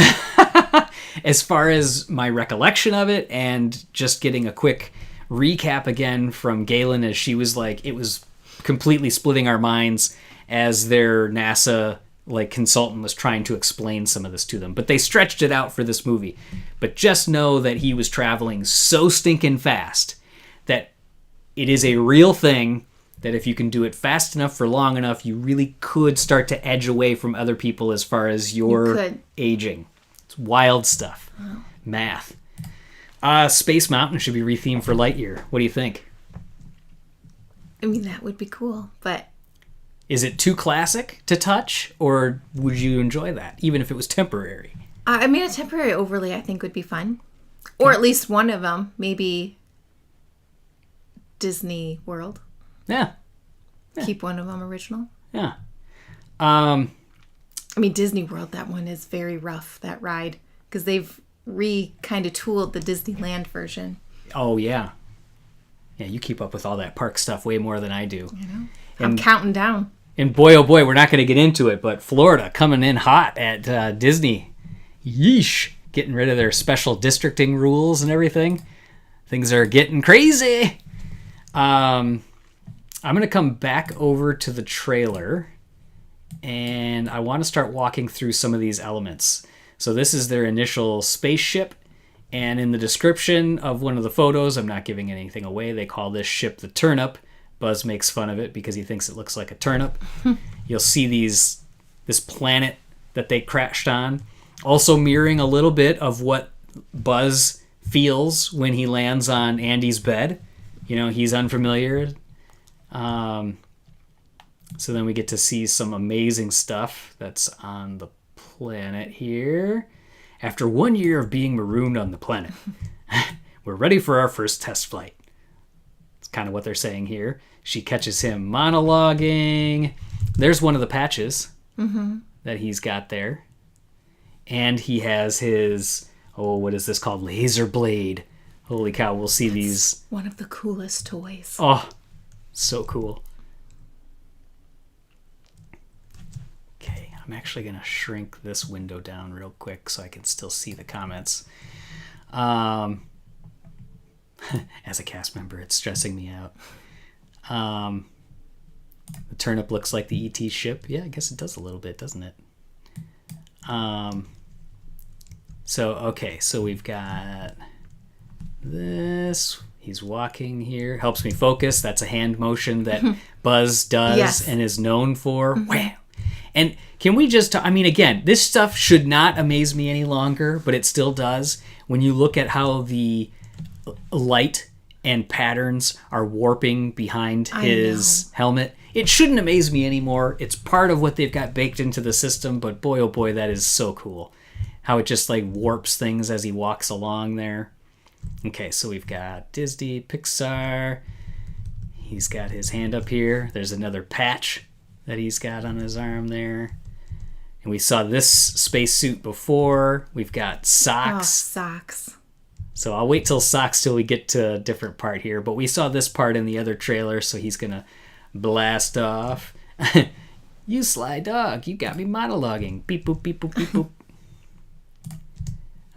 As far as my recollection of it, and just getting a quick recap again from Galen, as she was like, it was completely splitting our minds as their NASA, like, consultant was trying to explain some of this to them. But they stretched it out for this movie. But just know that he was traveling so stinking fast that it is a real thing, that if you can do it fast enough for long enough, you really could start to edge away from other people as far as your aging. It's wild stuff. Wow. Math. Space Mountain should be rethemed for Lightyear. What do you think? I mean, that would be cool, but... Is it too classic to touch, or would you enjoy that, even if it was temporary? I mean, a temporary overlay I think would be fun. Or at least one of them. Maybe Disney World. Yeah. Keep one of them original. Yeah. I mean, Disney World, that one is very rough, that ride. Because they've kind of tooled the Disneyland version. Oh, yeah. Yeah, you keep up with all that park stuff way more than I do. I know. I'm counting down. And boy, oh boy, we're not going to get into it, but Florida coming in hot at Disney. Yeesh. Getting rid of their special districting rules and everything. Things are getting crazy. I'm going to come back over to the trailer, and I want to start walking through some of these elements. So this is their initial spaceship, and in the description of one of the photos, I'm not giving anything away, they call this ship the Turnip. Buzz makes fun of it because he thinks it looks like a turnip. You'll see this planet that they crashed on, also mirroring a little bit of what Buzz feels when he lands on Andy's bed. You know, he's unfamiliar. So then we get to see some amazing stuff that's on the planet here. After 1 year of being marooned on the planet, we're ready for our first test flight. It's kind of what they're saying here. She catches him monologuing. There's one of the patches that he's got there. And he has his, what is this called? Laser blade. Holy cow, we'll see these. One of the coolest toys. Oh, so cool. Okay, I'm actually going to shrink this window down real quick so I can still see the comments. As a cast member, it's stressing me out. The Turnip looks like the ET ship. Yeah, I guess it does a little bit, doesn't it? So we've got this. He's walking here. Helps me focus. That's a hand motion that Buzz does and is known for. Wham! And can we just... again, this stuff should not amaze me any longer, but it still does. When you look at how the light and patterns are warping behind his helmet, it shouldn't amaze me anymore. It's part of what they've got baked into the system, but boy, oh boy, that is so cool. How it just like warps things as he walks along there. Okay, so we've got Disney, Pixar. He's got his hand up here. There's another patch that he's got on his arm there. And we saw this spacesuit before. We've got socks. Oh, socks. So I'll wait till socks till we get to a different part here. But we saw this part in the other trailer, so he's going to blast off. You sly dog, you got me monologuing. Beep, boop, beep, boop, beep, boop.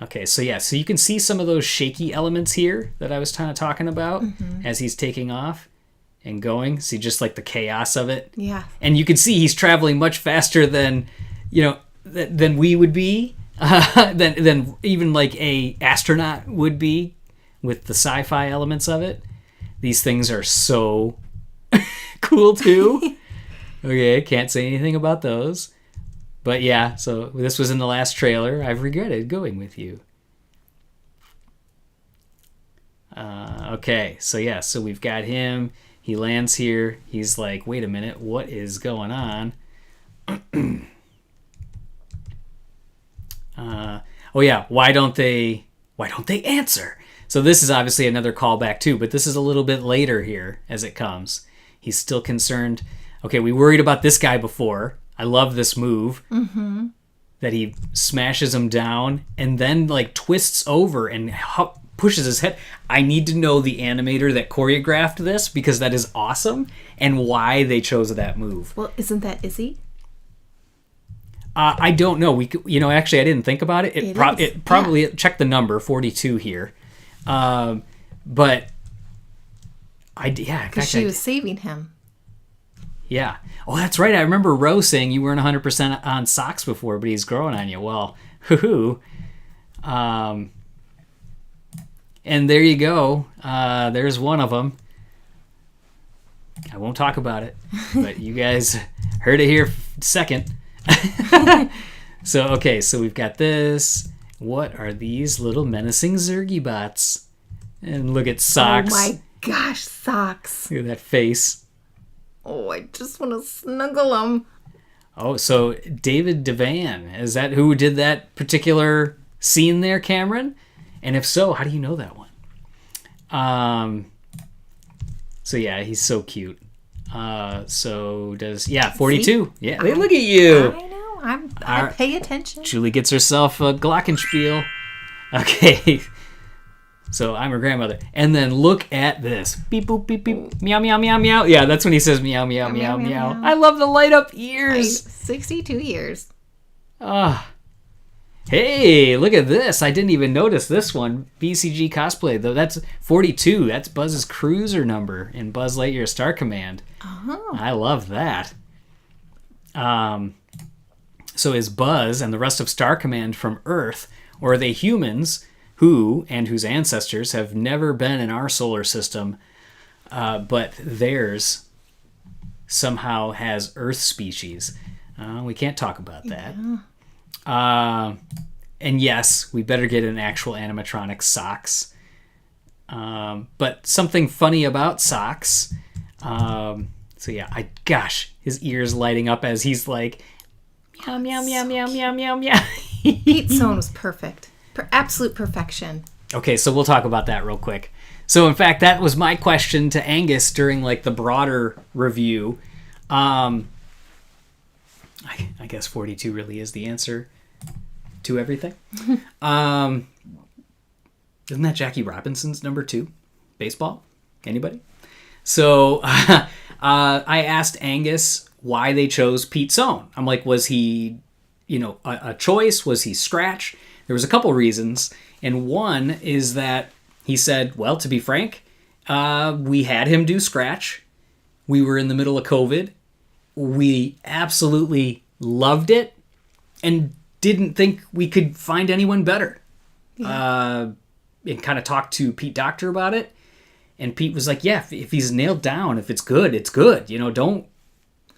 Okay, so yeah, so you can see some of those shaky elements here that I was kind of talking about as he's taking off and going. See just like the chaos of it. Yeah. And you can see he's traveling much faster than, than we would be, than even like a astronaut would be with the sci-fi elements of it. These things are so cool too. Okay, can't say anything about those. But yeah, so this was in the last trailer. I've regretted going with you. Okay, so yeah, so we've got him. He lands here. He's like, wait a minute, what is going on? Oh yeah, why don't they answer? So this is obviously another callback too, but this is a little bit later here as it comes. He's still concerned. Okay, we worried about this guy before. I love this move that he smashes him down and then like twists over and pushes his head. I need to know the animator that choreographed this because that is awesome and why they chose that move. Well, isn't that Izzy? I don't know. Actually, I didn't think about it. It probably check the number 42 here, but because she was saving him. Yeah. Oh, that's right. I remember Rose saying you weren't 100% on socks before, but he's growing on you. Well, hoo-hoo. And there you go. There's one of them. I won't talk about it, but you guys heard it here second. So we've got this. What are these little menacing Zergy bots? And look at Socks. Oh my gosh, Socks. Look at that face. Oh, I just want to snuggle him. Oh, so David Devan, is that who did that particular scene there, Cameron? And if so, how do you know that one? So yeah, he's so cute. 42. See? Yeah, look at you. I know. I pay attention. Julie gets herself a glockenspiel. Okay. So I'm her grandmother. And then look at this. Beep, boop, beep, beep. Meow, meow, meow, meow. Yeah, that's when he says meow, meow, meow, meow. I love the light up ears. 62 years. Hey, look at this. I didn't even notice this one. BCG cosplay, though. That's 42. That's Buzz's cruiser number in Buzz Lightyear Star Command. Oh. I love that. So is Buzz and the rest of Star Command from Earth, or are they humans whose ancestors have never been in our solar system, but theirs somehow has Earth species? We can't talk about that. Yeah. And yes, we better get an actual animatronic Socks. But something funny about Socks. So yeah, his ears lighting up as he's like, meow, meow, meow, meow, meow, meow, meow. Pete Sohn was perfect. Absolute perfection. Okay, so we'll talk about that real quick. So in fact, that was my question to Angus during like the broader review. I guess 42 really is the answer to everything. Isn't that Jackie Robinson's number 2? Baseball? Anybody? So I asked Angus why they chose Pete Sohn. I'm like, was he, a choice? Was he scratch? There was a couple reasons. And one is that he said, well, to be frank, we had him do scratch. We were in the middle of COVID. We absolutely loved it and didn't think we could find anyone better. Yeah. And kind of talked to Pete Docter about it. And Pete was like, yeah, if he's nailed down, if it's good, it's good.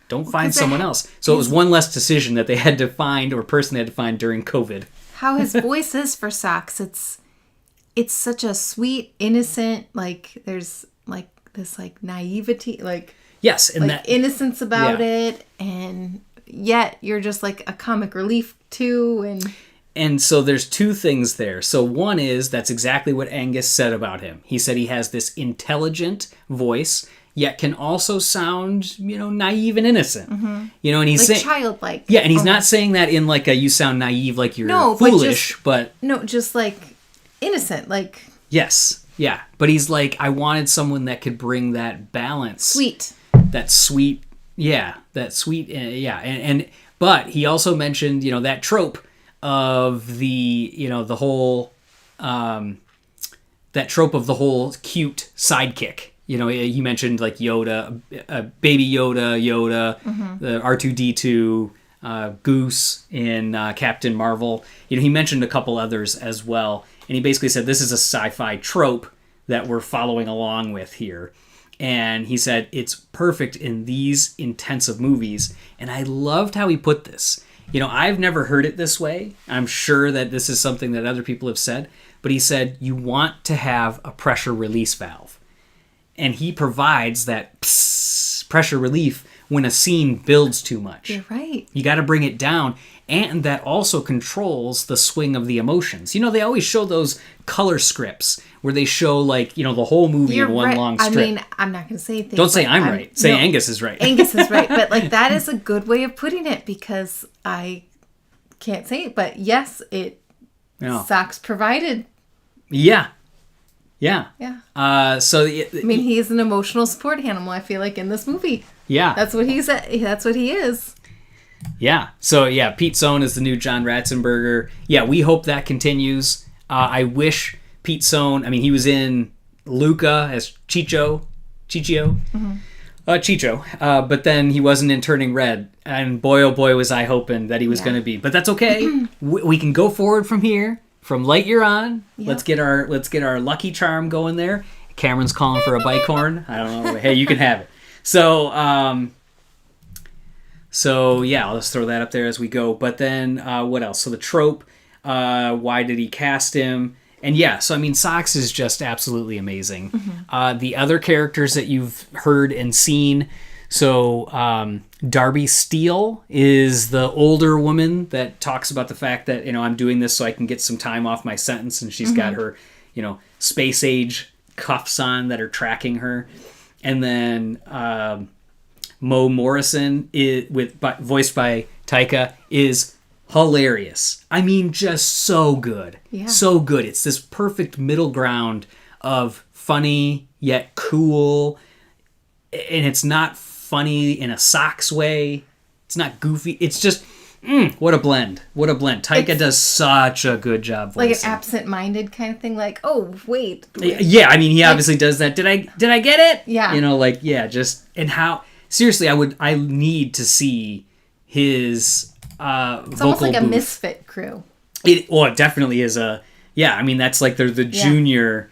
Don't find someone else. So it was one less decision that they had to find, or person they had to find during COVID. How his voice is for Socks. It's such a sweet, innocent, like there's like this like naivety, like yes, and like that innocence about it, and yet you're just like a comic relief too. And so there's two things there. So one is that's exactly what Angus said about him. He said he has this intelligent voice, yet can also sound, naive and innocent. Mm-hmm. And he's like saying childlike. Yeah, and he's not saying that in like a you sound naive, like you're foolish, but just like innocent, like yes, yeah. But he's like, I wanted someone that could bring that balance, sweet, that sweet, and but he also mentioned that trope of the the whole that trope of the whole cute sidekick. He mentioned like Yoda, Baby Yoda, mm-hmm. the R2-D2, Goose in Captain Marvel. He mentioned a couple others as well. And he basically said this is a sci-fi trope that we're following along with here. And he said it's perfect in these intensive movies. And I loved how he put this. I've never heard it this way. I'm sure that this is something that other people have said. But he said you want to have a pressure release valve. And he provides that pressure relief when a scene builds too much. You're right. You got to bring it down. And that also controls the swing of the emotions. They always show those color scripts where they show like, the whole movie in one long strip. I mean, I'm not going to say things. Don't say I'm right. Say Angus is right. Angus is right. But like that is a good way of putting it because I can't say it. But yes, Socks provided. Yeah. Yeah. Yeah. I mean, he's an emotional support animal, I feel like, in this movie. Yeah. That's what he is. Yeah. So, yeah, Pete Sohn is the new John Ratzenberger. Yeah, we hope that continues. I wish Pete Sohn, he was in Luca as Chicho. Mm-hmm. Chicho. But then he wasn't in Turning Red. And boy, oh boy, was I hoping that he was going to be. But that's okay. We can go forward from here. From Lightyear on, yep. Let's get our lucky charm going there. Cameron's calling for a bike horn. I don't know. Hey, you can have it. So yeah, let's throw that up there as we go. But then what else? So the trope. Why did he cast him? And yeah, so I mean, Sox is just absolutely amazing. The other characters that you've heard and seen, so Darby Steele is the older woman that talks about the fact that, I'm doing this so I can get some time off my sentence, and she's got her, space age cuffs on that are tracking her. And then Mo Morrison, voiced by Taika, is hilarious. I mean, just so good. Yeah. So good. It's this perfect middle ground of funny yet cool. And it's not funny in a Sox way. It's not goofy. It's just, what a blend. What a blend. Taika does such a good job voicing. Like an absent-minded kind of thing, like, oh, wait. Yeah, I mean, he obviously does that. Did I get it? Yeah. And how, seriously, I need to see his it's almost like a booth. misfit crew. It definitely is that's like they're the junior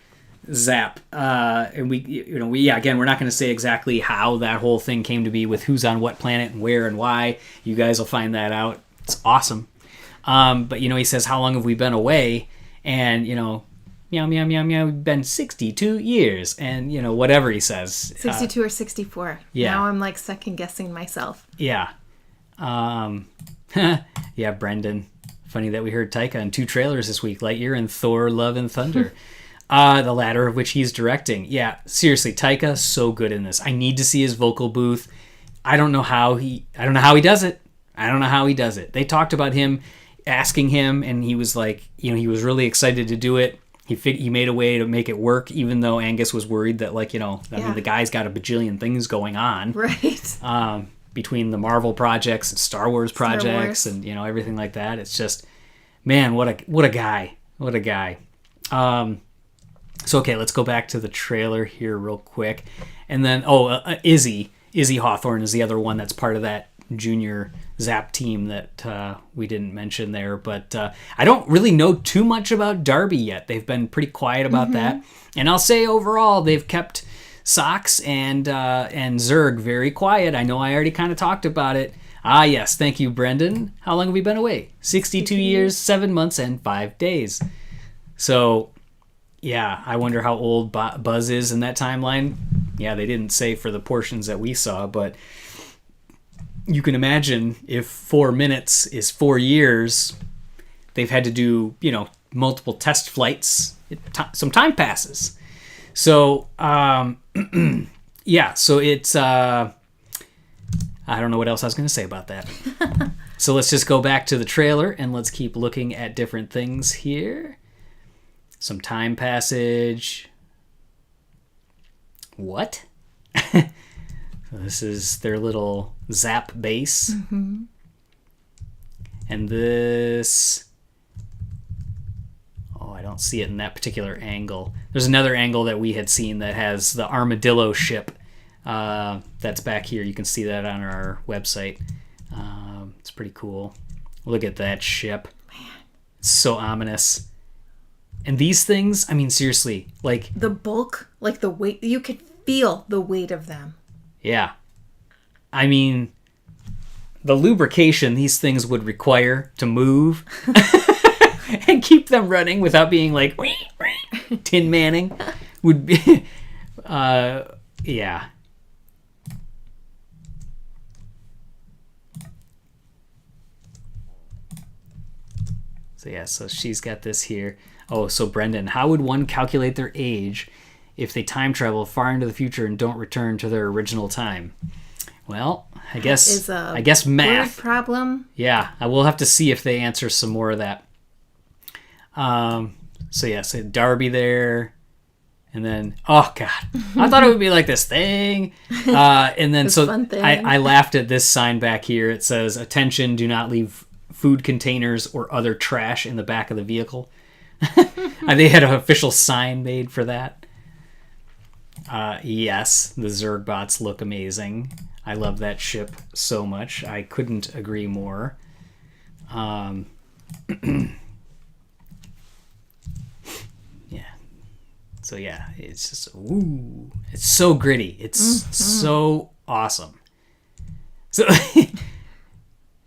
Zap. And again, we're not going to say exactly how that whole thing came to be with who's on what planet and where and why. You guys will find that out. It's awesome. But he says, how long have we been away? And, meow, meow, meow, meow, we've been 62 years. And, whatever he says. 62 or 64. Yeah. Now I'm like second guessing myself. Yeah. Yeah, Brendan. Funny that we heard Taika in 2 trailers this week, Lightyear and Thor Love and Thunder. The latter of which he's directing. Yeah, seriously, Taika, so good in this. I need to see his vocal booth. I don't know how he does it. They talked about him asking him, and he was like, he was really excited to do it. He made a way to make it work, even though Angus was worried that, the guy's got a bajillion things going on. Right. Between the Marvel projects and Star Wars projects and, everything like that. It's just, man, what a guy. What a guy. So, okay, let's go back to the trailer here real quick. And then, Izzy Hawthorne is the other one that's part of that junior Zap team that we didn't mention there. But I don't really know too much about Darby yet. They've been pretty quiet about that. And I'll say overall, they've kept Sox and Zurg very quiet. I know I already kind of talked about it. Ah, yes, thank you, Brendan. How long have we been away? 62 years, 7 months, and 5 days. So, yeah, I wonder how old Buzz is in that timeline. Yeah, they didn't say for the portions that we saw, but you can imagine if 4 minutes is 4 years, they've had to do, multiple test flights. Some time passes. So, yeah, so it's, I don't know what else I was going to say about that. So let's just go back to the trailer and let's keep looking at different things here. Some time passage. What? This is their little Zap base. And this... I don't see it in that particular angle. There's another angle that we had seen that has the Armadillo ship that's back here. You can see that on our website. It's pretty cool. Look at that ship. Man. It's so ominous. And these things, I mean, seriously, like... The bulk, like the weight, you could feel the weight of them. Yeah. I mean, the lubrication these things would require to move... and keep them running without being like Tin Manning would be yeah. So she's got this here. So Brendan, how would one calculate their age if they time travel far into the future and don't return to their original time? Well, I guess math word problem. Yeah, I will have to see if they answer some more of that. So Darby there, and then oh god, I thought it would be like this thing, and then so I laughed at this sign back here. It says, "Attention, do not leave food containers or other trash in the back of the vehicle." They had an official sign made for that. Yes, the Zergbots look amazing. I love that ship so much. I couldn't agree more. So yeah, it's just it's so gritty. It's so awesome. So, did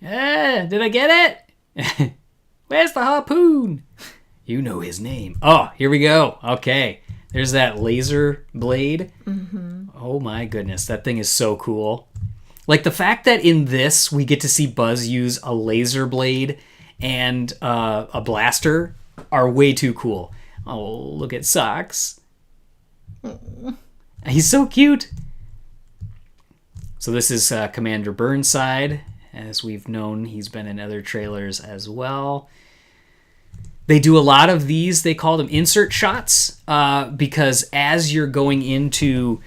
I get it? Where's the harpoon? You know his name. Oh, here we go. Okay. There's that laser blade. Mm-hmm. Oh my goodness. That thing is so cool. Like the fact that in this we get to see Buzz use a laser blade and a blaster are way too cool. Oh, look at Socks. He's so cute. So this is Commander Burnside. As we've known, he's been in other trailers as well. They do a lot of these. They call them insert shots because as you're going into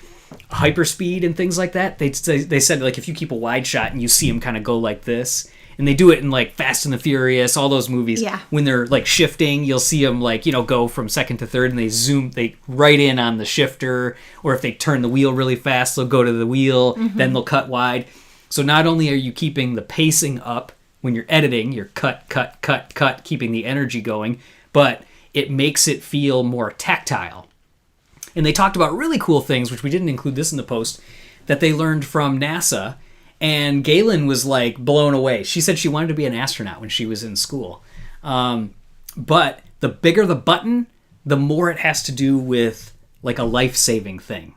hyperspeed and things like that, they said like if you keep a wide shot and you see him kind of go like this, and they do it in like Fast and the Furious, all those movies. Yeah. When they're like shifting, you'll see them like go from second to third, and they right in on the shifter, or if they turn the wheel really fast, they'll go to the wheel, then they'll cut wide. So not only are you keeping the pacing up when you're editing, you're cut, keeping the energy going, but it makes it feel more tactile. And they talked about really cool things, which we didn't include this in the post, that they learned from NASA. And Galen was like blown away. She said she wanted to be an astronaut when she was in school. But the bigger the button, the more it has to do with like a life-saving thing.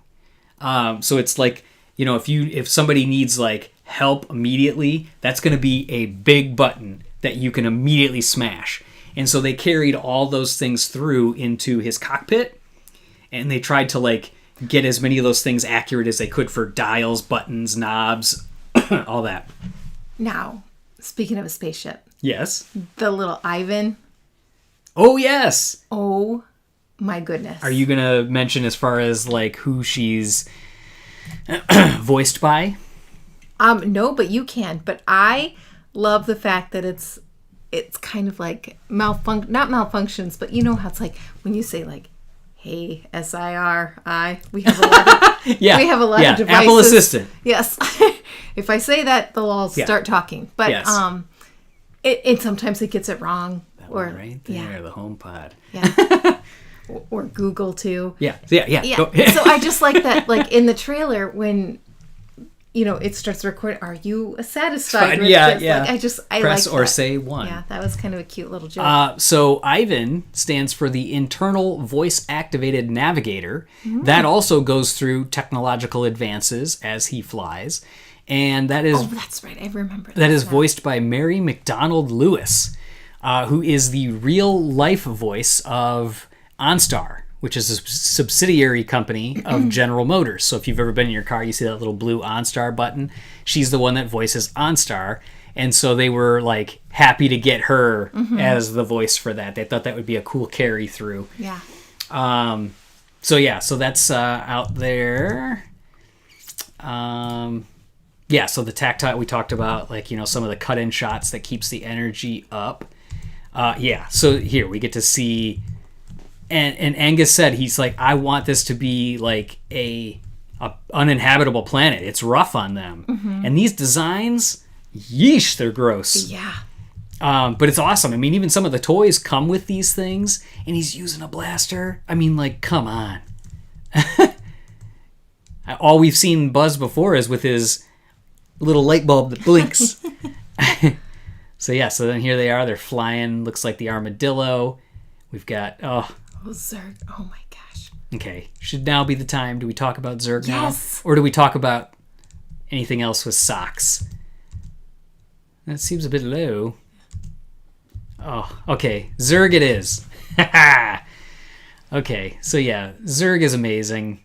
So it's like, if somebody needs like help immediately, that's going to be a big button that you can immediately smash. And so they carried all those things through into his cockpit, and they tried to like get as many of those things accurate as they could for dials, buttons, knobs, all that. Now, speaking of a spaceship. Yes. The little Ivan. Oh, yes. Oh, my goodness. Are you going to mention as far as like who she's voiced by? No, but you can. But I love the fact that it's kind of like not malfunctions, but you know how it's like when you say like, "Hey, SIRI," we have a lot of we have a lot of devices. Apple Assistant. Yes. If I say that, they'll all start talking. But yes. It sometimes it gets it wrong. That one right there, the HomePod. Yeah. Or Google too. Yeah. So I just like that, like in the trailer when it starts recording. Are you satisfied with this? Yeah. Like, I press like or that. say one. Yeah, that was kind of a cute little joke. So Ivan stands for the Internal Voice Activated Navigator. That also goes through technological advances as he flies. And that is... Oh, that's right. I remember that. That is voiced by Mary McDonald Lewis, who is the real-life voice of OnStar, which is a subsidiary company of General Motors. So if you've ever been in your car, you see that little blue OnStar button. She's the one that voices OnStar. And so they were like happy to get her as the voice for that. They thought that would be a cool carry through. Yeah. So that's out there. So the tactile we talked about, like, some of the cut-in shots that keeps the energy up. So here we get to see... And Angus said, he's like, I want this to be like a uninhabitable planet. It's rough on them. And these designs, yeesh, they're gross. Yeah. But it's awesome. I mean, even some of the toys come with these things, and he's using a blaster. I mean, like, come on. All we've seen Buzz before is with his little light bulb that blinks. So then here they are. They're flying. Looks like the armadillo. We've got... Zurg. Oh my gosh. Okay. Should now be the time. Do we talk about Zurg now? Yes. Or do we talk about anything else with Socks? That seems a bit low. Oh, okay. Zurg it is. Okay. So Zurg is amazing.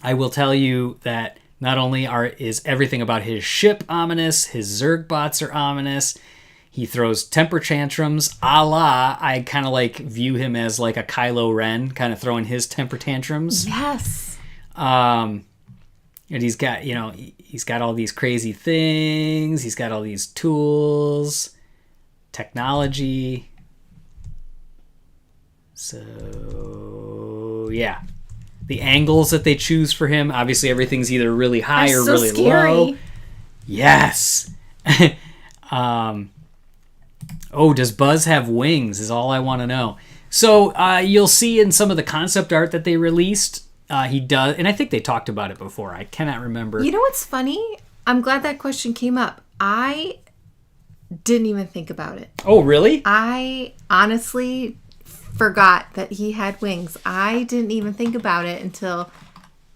I will tell you that not only is everything about his ship ominous, his Zurg bots are ominous. He throws temper tantrums, a la, I kind of like view him as like a Kylo Ren, kind of throwing his temper tantrums. Yes. And he's got, he's got all these crazy things. He's got all these tools, technology. So, the angles that they choose for him, obviously everything's either really high or really low. Yes. Does Buzz have wings is all I want to know. So you'll see in some of the concept art that they released, he does, and I think they talked about it before. I cannot remember. You know what's funny? I'm glad that question came up. I didn't even think about it. Oh, really? I honestly forgot that he had wings. I didn't even think about it until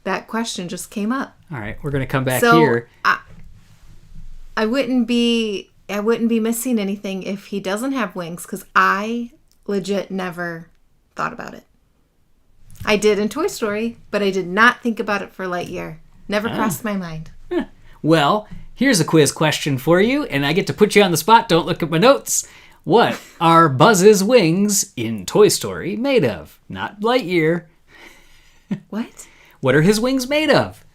that question just came up. All right, we're gonna come back So here. I wouldn't be missing anything if he doesn't have wings, because I legit never thought about it. I did in Toy Story, but I did not think about it for Lightyear. Never crossed my mind. Well, here's a quiz question for you, and I get to put you on the spot. Don't look at my notes. What are Buzz's wings in Toy Story made of? Not Lightyear. What? What are his wings made of?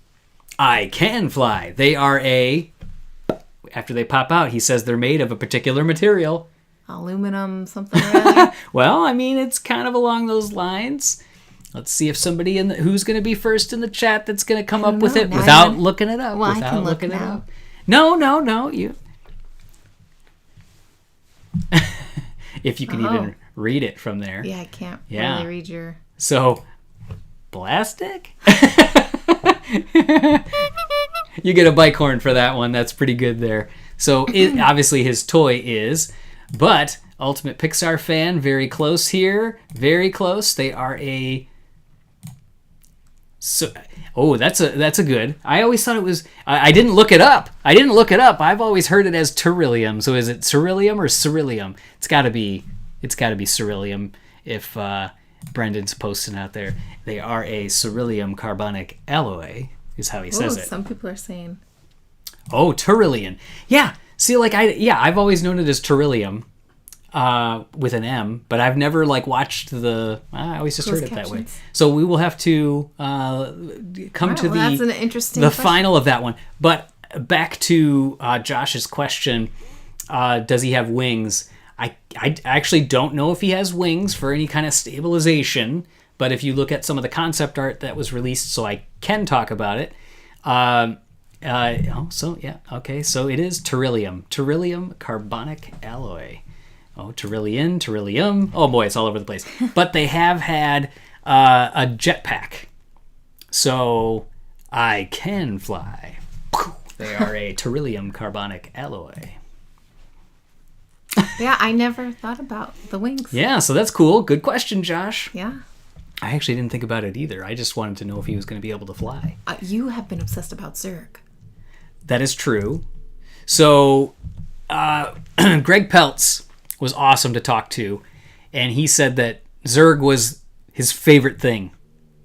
I can fly. They are after they pop out, he says they're made of a particular material. Aluminum something or other? Well, I mean, it's kind of along those lines. Let's see if somebody who's going to be first in the chat that's going to come up with it without looking it up. Well, without I can look looking it now. up. No, you. If you can even read it from there. Yeah, I can't Yeah. really read your... So, plastic? You get a bike horn for that one. That's pretty good there. So, obviously his toy is, but Ultimate Pixar fan, very close here. Very close. They are a... So, that's a good. I always thought it was... I didn't look it up. I've always heard it as Terillium. So is it Cerillium or Cerillium? It's got to be Cerillium if Brendan's posting out there. They are a Cerillium carbonic alloy, is how he says it. Some people are saying... Oh, Terillium. Yeah. See, I've always known it as Terillium with an M, but I've never watched I always just heard it that way. So we will have to come to that's an interesting the question. final of that one. But back to Josh's question, does he have wings? I actually don't know if he has wings for any kind of stabilization, but if you look at some of the concept art that was released, so I can talk about it. So it is Terillium carbonic alloy. Oh, Terillium. Oh boy, it's all over the place. But they have had a jetpack, so I can fly. They are a Terillium carbonic alloy. Yeah, I never thought about the wings. Yeah, so that's cool. Good question, Josh. Yeah. I actually didn't think about it either. I just wanted to know if he was going to be able to fly. You have been obsessed about Zurg. That is true. So, Greg Peltz was awesome to talk to, and he said that Zurg was his favorite thing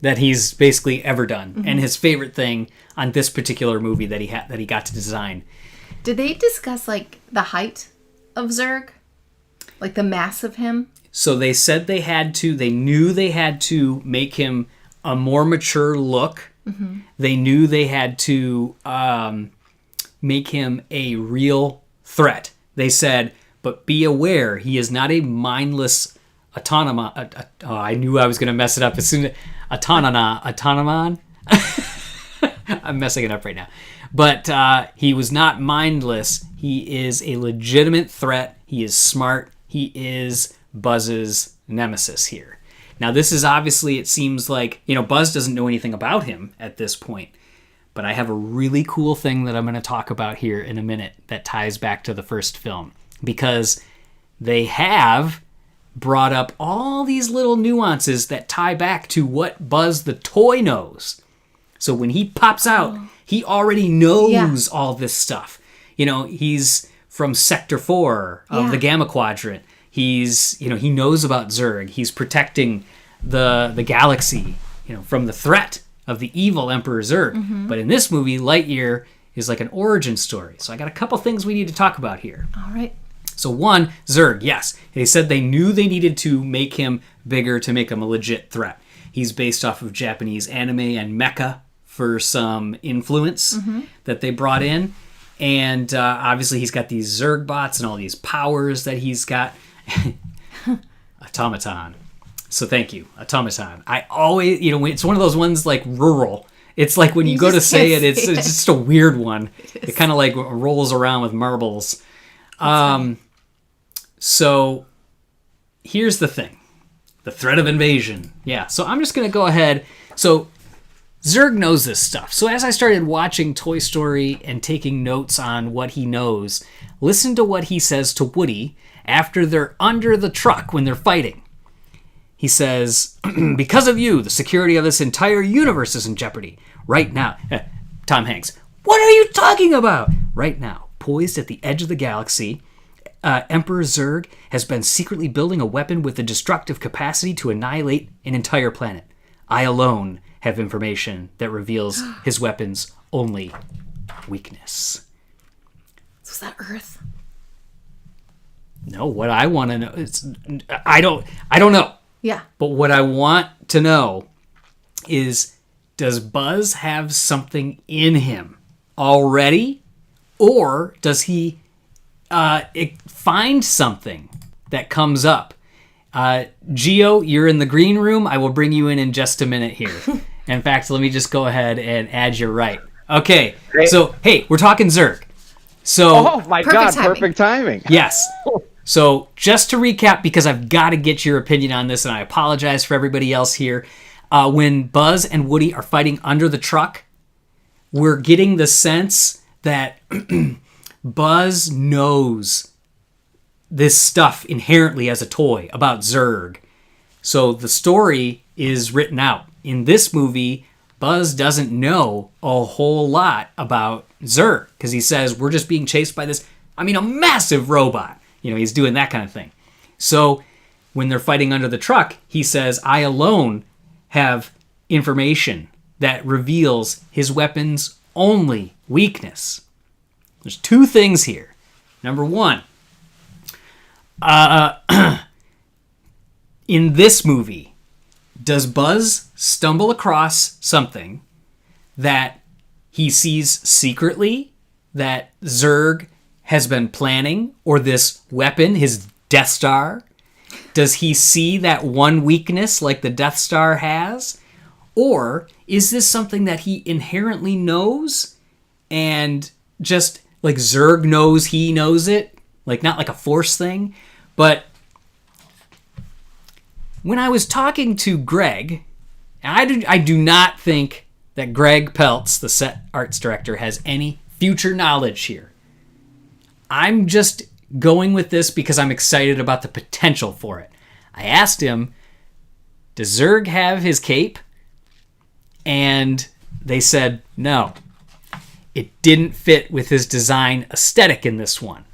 that he's basically ever done, and his favorite thing on this particular movie that he got to design. Did they discuss the height of Zurg, the mass of him? So they said they knew they had to make him a more mature look. Mm-hmm. They knew they had to make him a real threat. They said, but be aware, he is not a mindless autonomon. I knew I was going to mess it up as soon as... Autonomon? I'm messing it up right now. But he was not mindless. He is a legitimate threat. He is smart. He is Buzz's nemesis here. Now, this is obviously, it seems like, Buzz doesn't know anything about him at this point. But I have a really cool thing that I'm going to talk about here in a minute that ties back to the first film. Because they have brought up all these little nuances that tie back to what Buzz the toy knows. So when he pops out, he already knows all this stuff. He's from Sector 4 of the Gamma Quadrant. He's, he knows about Zurg. He's protecting the galaxy, from the threat of the evil Emperor Zurg. Mm-hmm. But in this movie, Lightyear is like an origin story. So I got a couple things we need to talk about here. All right. So one, Zurg, yes. They said they knew they needed to make him bigger to make him a legit threat. He's based off of Japanese anime and mecha for some influence that they brought in. And obviously he's got these Zurg bots and all these powers that he's got. Automaton. So thank you, Automaton. I always, it's one of those ones rural. It's like when you go to say it, it's just a weird one. It kind of rolls around with marbles. So here's the thing. The threat of invasion. Yeah, so I'm just going to go ahead. So Zurg knows this stuff. So as I started watching Toy Story and taking notes on what he knows, listen to what he says to Woody after they're under the truck when they're fighting. He says, because of you, the security of this entire universe is in jeopardy. Right now. Tom Hanks, what are you talking about? Right now, poised at the edge of the galaxy, Emperor Zurg has been secretly building a weapon with the destructive capacity to annihilate an entire planet. I alone have information that reveals his weapon's only weakness. Was that Earth? No, what I want to know is I don't know. Yeah. But what I want to know is, does Buzz have something in him already, or does he find something that comes up? Gio, you're in the green room. I will bring you in just a minute here. In fact, let me just go ahead and add you right. Okay, so, hey, we're talking Zurg. So, oh my God, perfect timing. Yes. So just to recap, because I've got to get your opinion on this, and I apologize for everybody else here. When Buzz and Woody are fighting under the truck, we're getting the sense that Buzz knows this stuff inherently as a toy about Zurg. So the story is written out. In this movie, Buzz doesn't know a whole lot about Zurg because he says, we're just being chased by this, a massive robot. He's doing that kind of thing. So when they're fighting under the truck, he says, I alone have information that reveals his weapon's only weakness. There's two things here. Number one, in this movie, does Buzz stumble across something that he sees secretly that Zurg has been planning, or this weapon, his Death Star? Does he see that one weakness like the Death Star has? Or is this something that he inherently knows and just like Zurg knows he knows it? Like not like a force thing, but when I was talking to Greg, I do not think that Greg Peltz, the set arts director, has any future knowledge here. I'm just going with this because I'm excited about the potential for it. I asked him, does Zurg have his cape? And they said no. It didn't fit with his design aesthetic in this one.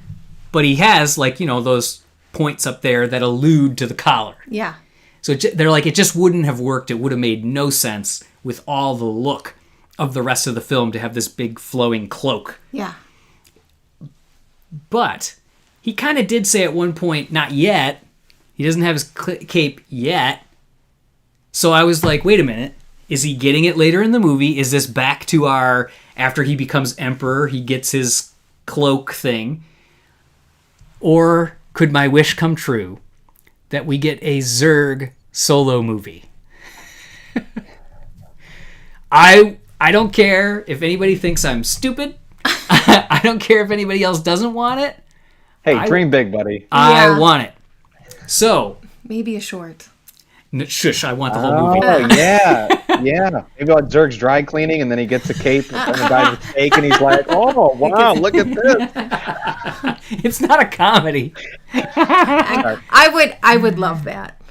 But he has, those points up there that allude to the collar. Yeah. So they're like, it just wouldn't have worked. It would have made no sense with all the look of the rest of the film to have this big flowing cloak. Yeah. But he kind of did say at one point, not yet. He doesn't have his cape yet. So I was like, wait a minute. Is he getting it later in the movie? Is this back to our, after he becomes emperor, he gets his cloak thing? Or could my wish come true that we get a Zurg solo movie? I don't care if anybody thinks I'm stupid. I don't care if anybody else doesn't want it. Hey, dream big, buddy. I want it. So maybe a short. Shush, I want the whole movie. Oh, yeah. Yeah. Maybe on Zurg's dry cleaning, and then he gets a cape and the guy's a steak, and he's like, oh, wow, look at this. It's not a comedy. I would love that.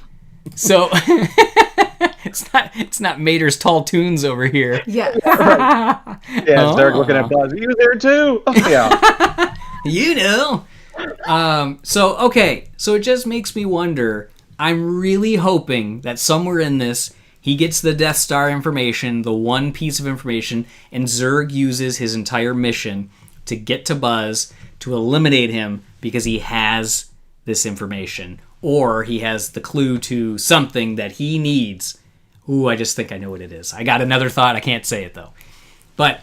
So it's not Mater's Tall Tunes over here. Yeah. Right. Yeah, Zurg looking at Buzz. You there too? Oh, yeah. You know. So it just makes me wonder. I'm really hoping that somewhere in this, he gets the Death Star information, the one piece of information, and Zurg uses his entire mission to get to Buzz, to eliminate him because he has this information. Or he has the clue to something that he needs. Ooh, I just think I know what it is. I got another thought. I can't say it, though. But,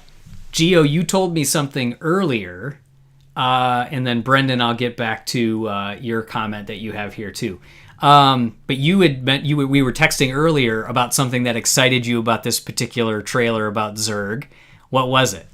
Gio, you told me something earlier. And then, Brendan, I'll get back to your comment that you have here, too. But we were texting earlier about something that excited you about this particular trailer about Zurg. What was it?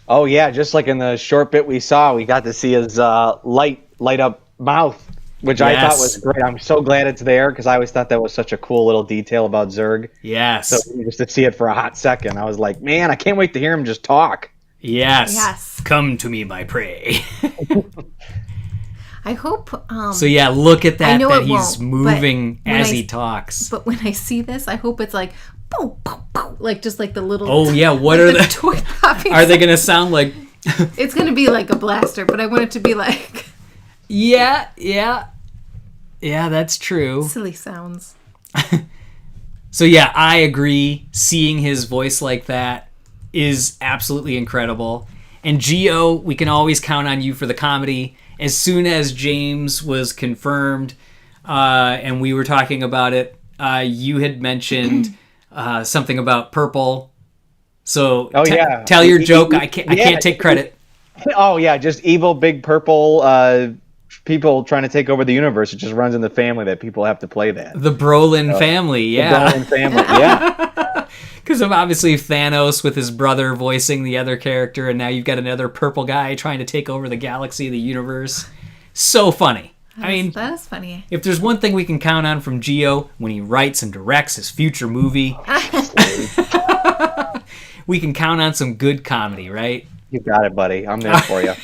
Oh, yeah. Just like in the short bit we saw, we got to see his light up mouth. which I thought was great. I'm so glad it's there because I always thought that was such a cool little detail about Zurg. Yes. So just to see it for a hot second, I was like, man, I can't wait to hear him just talk. Yes. Come to me, my prey. I hope. So yeah, look at that. That he's moving as he talks. But when I see this, I hope it's like, boom, boom, boom, like just like the little. Oh yeah, what are the toy popping? Are they gonna sound like? It's gonna be like a blaster, but I want it to be like. Yeah, that's true. Silly sounds. So yeah, I agree. Seeing his voice like that is absolutely incredible. And Gio, we can always count on you for the comedy. As soon as James was confirmed, and we were talking about it, you had mentioned something about purple. So tell your joke. I can't take credit. Oh yeah, just evil big purple people trying to take over the universe. It just runs in the family that people have to play that. The Brolin family, yeah. The Brolin family, yeah. Because of obviously Thanos with his brother voicing the other character, and now you've got another purple guy trying to take over the galaxy, the universe. So funny. That is funny. If there's one thing we can count on from Gio when he writes and directs his future movie, we can count on some good comedy, right? You got it, buddy. I'm there for you.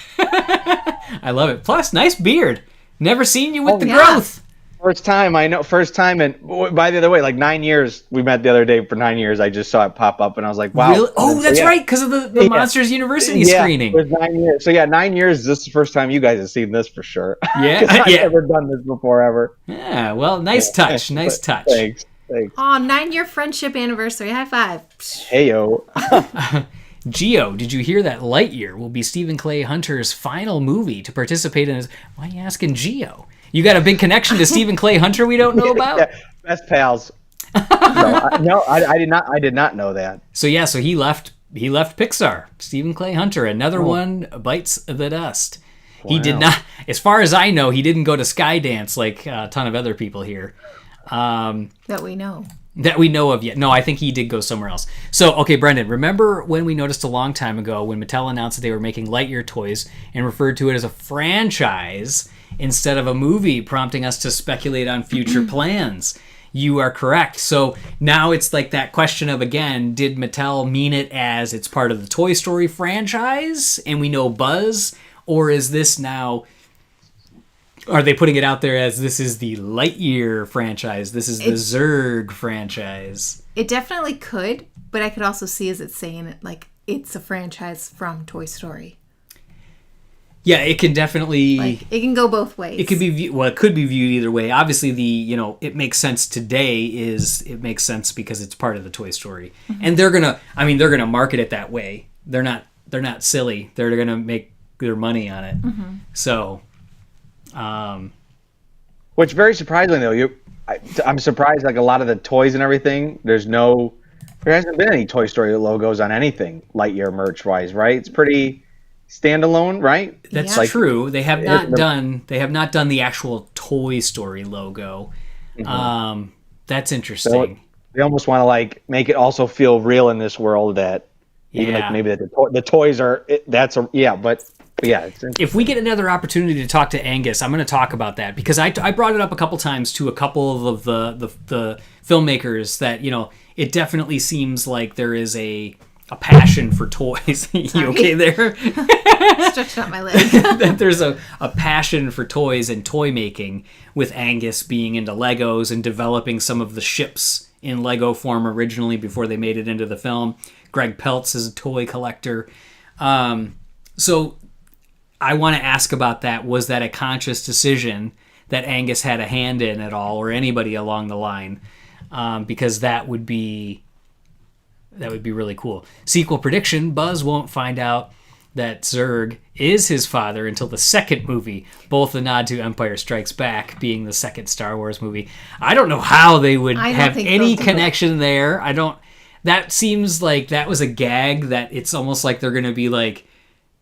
I love it. Plus, nice beard. Never seen you with the growth. First time, I know. First time, and by the other way, like 9 years. We met the other day for 9 years. I just saw it pop up, and I was like, "Wow!" Really? Oh, that's right, because of the Monsters University screening. It was 9 years. So yeah, 9 years. This is the first time you guys have seen this for sure. Yeah, I've never done this before ever. Yeah, well, nice touch. Nice touch. Thanks. Oh, 9-year friendship anniversary. High five. Hey yo. Gio, did you hear that Lightyear will be Stephen Clay Hunter's final movie to participate in his... Why are you asking Gio? You got a big connection to Stephen Clay Hunter we don't know about? Yeah, best pals. No, I did not. I did not know that. So yeah, so he left Pixar. Stephen Clay Hunter, another one bites the dust. Wow. He did not, as far as I know, he didn't go to Skydance like a ton of other people here. That we know. That we know of yet. No, I think he did go somewhere else. So, okay, Brendan, remember when we noticed a long time ago when Mattel announced that they were making Lightyear toys and referred to it as a franchise instead of a movie, prompting us to speculate on future plans? You are correct. So now it's like that question of, again, did Mattel mean it as it's part of the Toy Story franchise and we know Buzz? Or is this now... Are they putting it out there as this is the Lightyear franchise? This is the Zurg franchise? It definitely could, but I could also see as it's saying it like it's a franchise from Toy Story. Yeah, it can definitely... Like, it can go both ways. It could be it could be viewed either way. Obviously, it makes sense today it makes sense because it's part of the Toy Story. Mm-hmm. And they're gonna market it that way. They're not silly. They're gonna make their money on it. Mm-hmm. So... Which very surprisingly though, I'm surprised like a lot of the toys and everything. There hasn't been any Toy Story logos on anything Lightyear merch wise, right? It's pretty standalone, right? That's true. They have not done the actual Toy Story logo. Mm-hmm. That's interesting. So they almost want to like make it also feel real in this world that even like maybe the toys are. But yeah, if we get another opportunity to talk to Angus, I'm going to talk about that because I brought it up a couple times to a couple of the filmmakers that it definitely seems like there is a passion for toys. You okay there? Stretched out my leg. That there's a passion for toys and toy making with Angus being into Legos and developing some of the ships in Lego form originally before they made it into the film. Greg Peltz is a toy collector. So I want to ask about that. Was that a conscious decision that Angus had a hand in at all, or anybody along the line? Because that would be really cool. Sequel prediction: Buzz won't find out that Zurg is his father until the second movie. Both a nod to Empire Strikes Back being the second Star Wars movie. I don't know how they would have any connection there. That seems like that was a gag that it's almost like they're going to be like.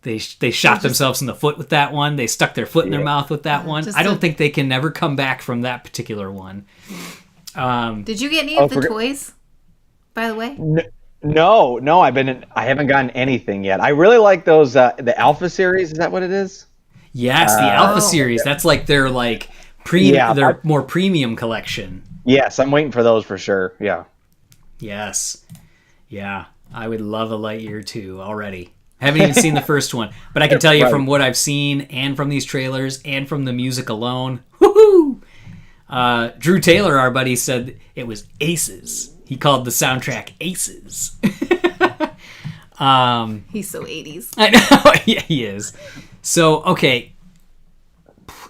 They shot themselves in the foot with that one. They stuck their foot in their mouth with that one. I don't think they can never come back from that particular one. Did you get any of the toys, by the way? No. I haven't gotten anything yet. I really like those the Alpha series. Is that what it is? Yes, the Alpha series. That's like their like their more premium collection. Yes, I'm waiting for those for sure. Yeah. Yes. Yeah. I would love a Lightyear 2 already. I haven't even seen the first one, but I can tell you from what I've seen and from these trailers and from the music alone. Woohoo! Drew Taylor, our buddy, said it was aces. He called the soundtrack Aces. He's so 80s. I know. Yeah, he is. So, okay.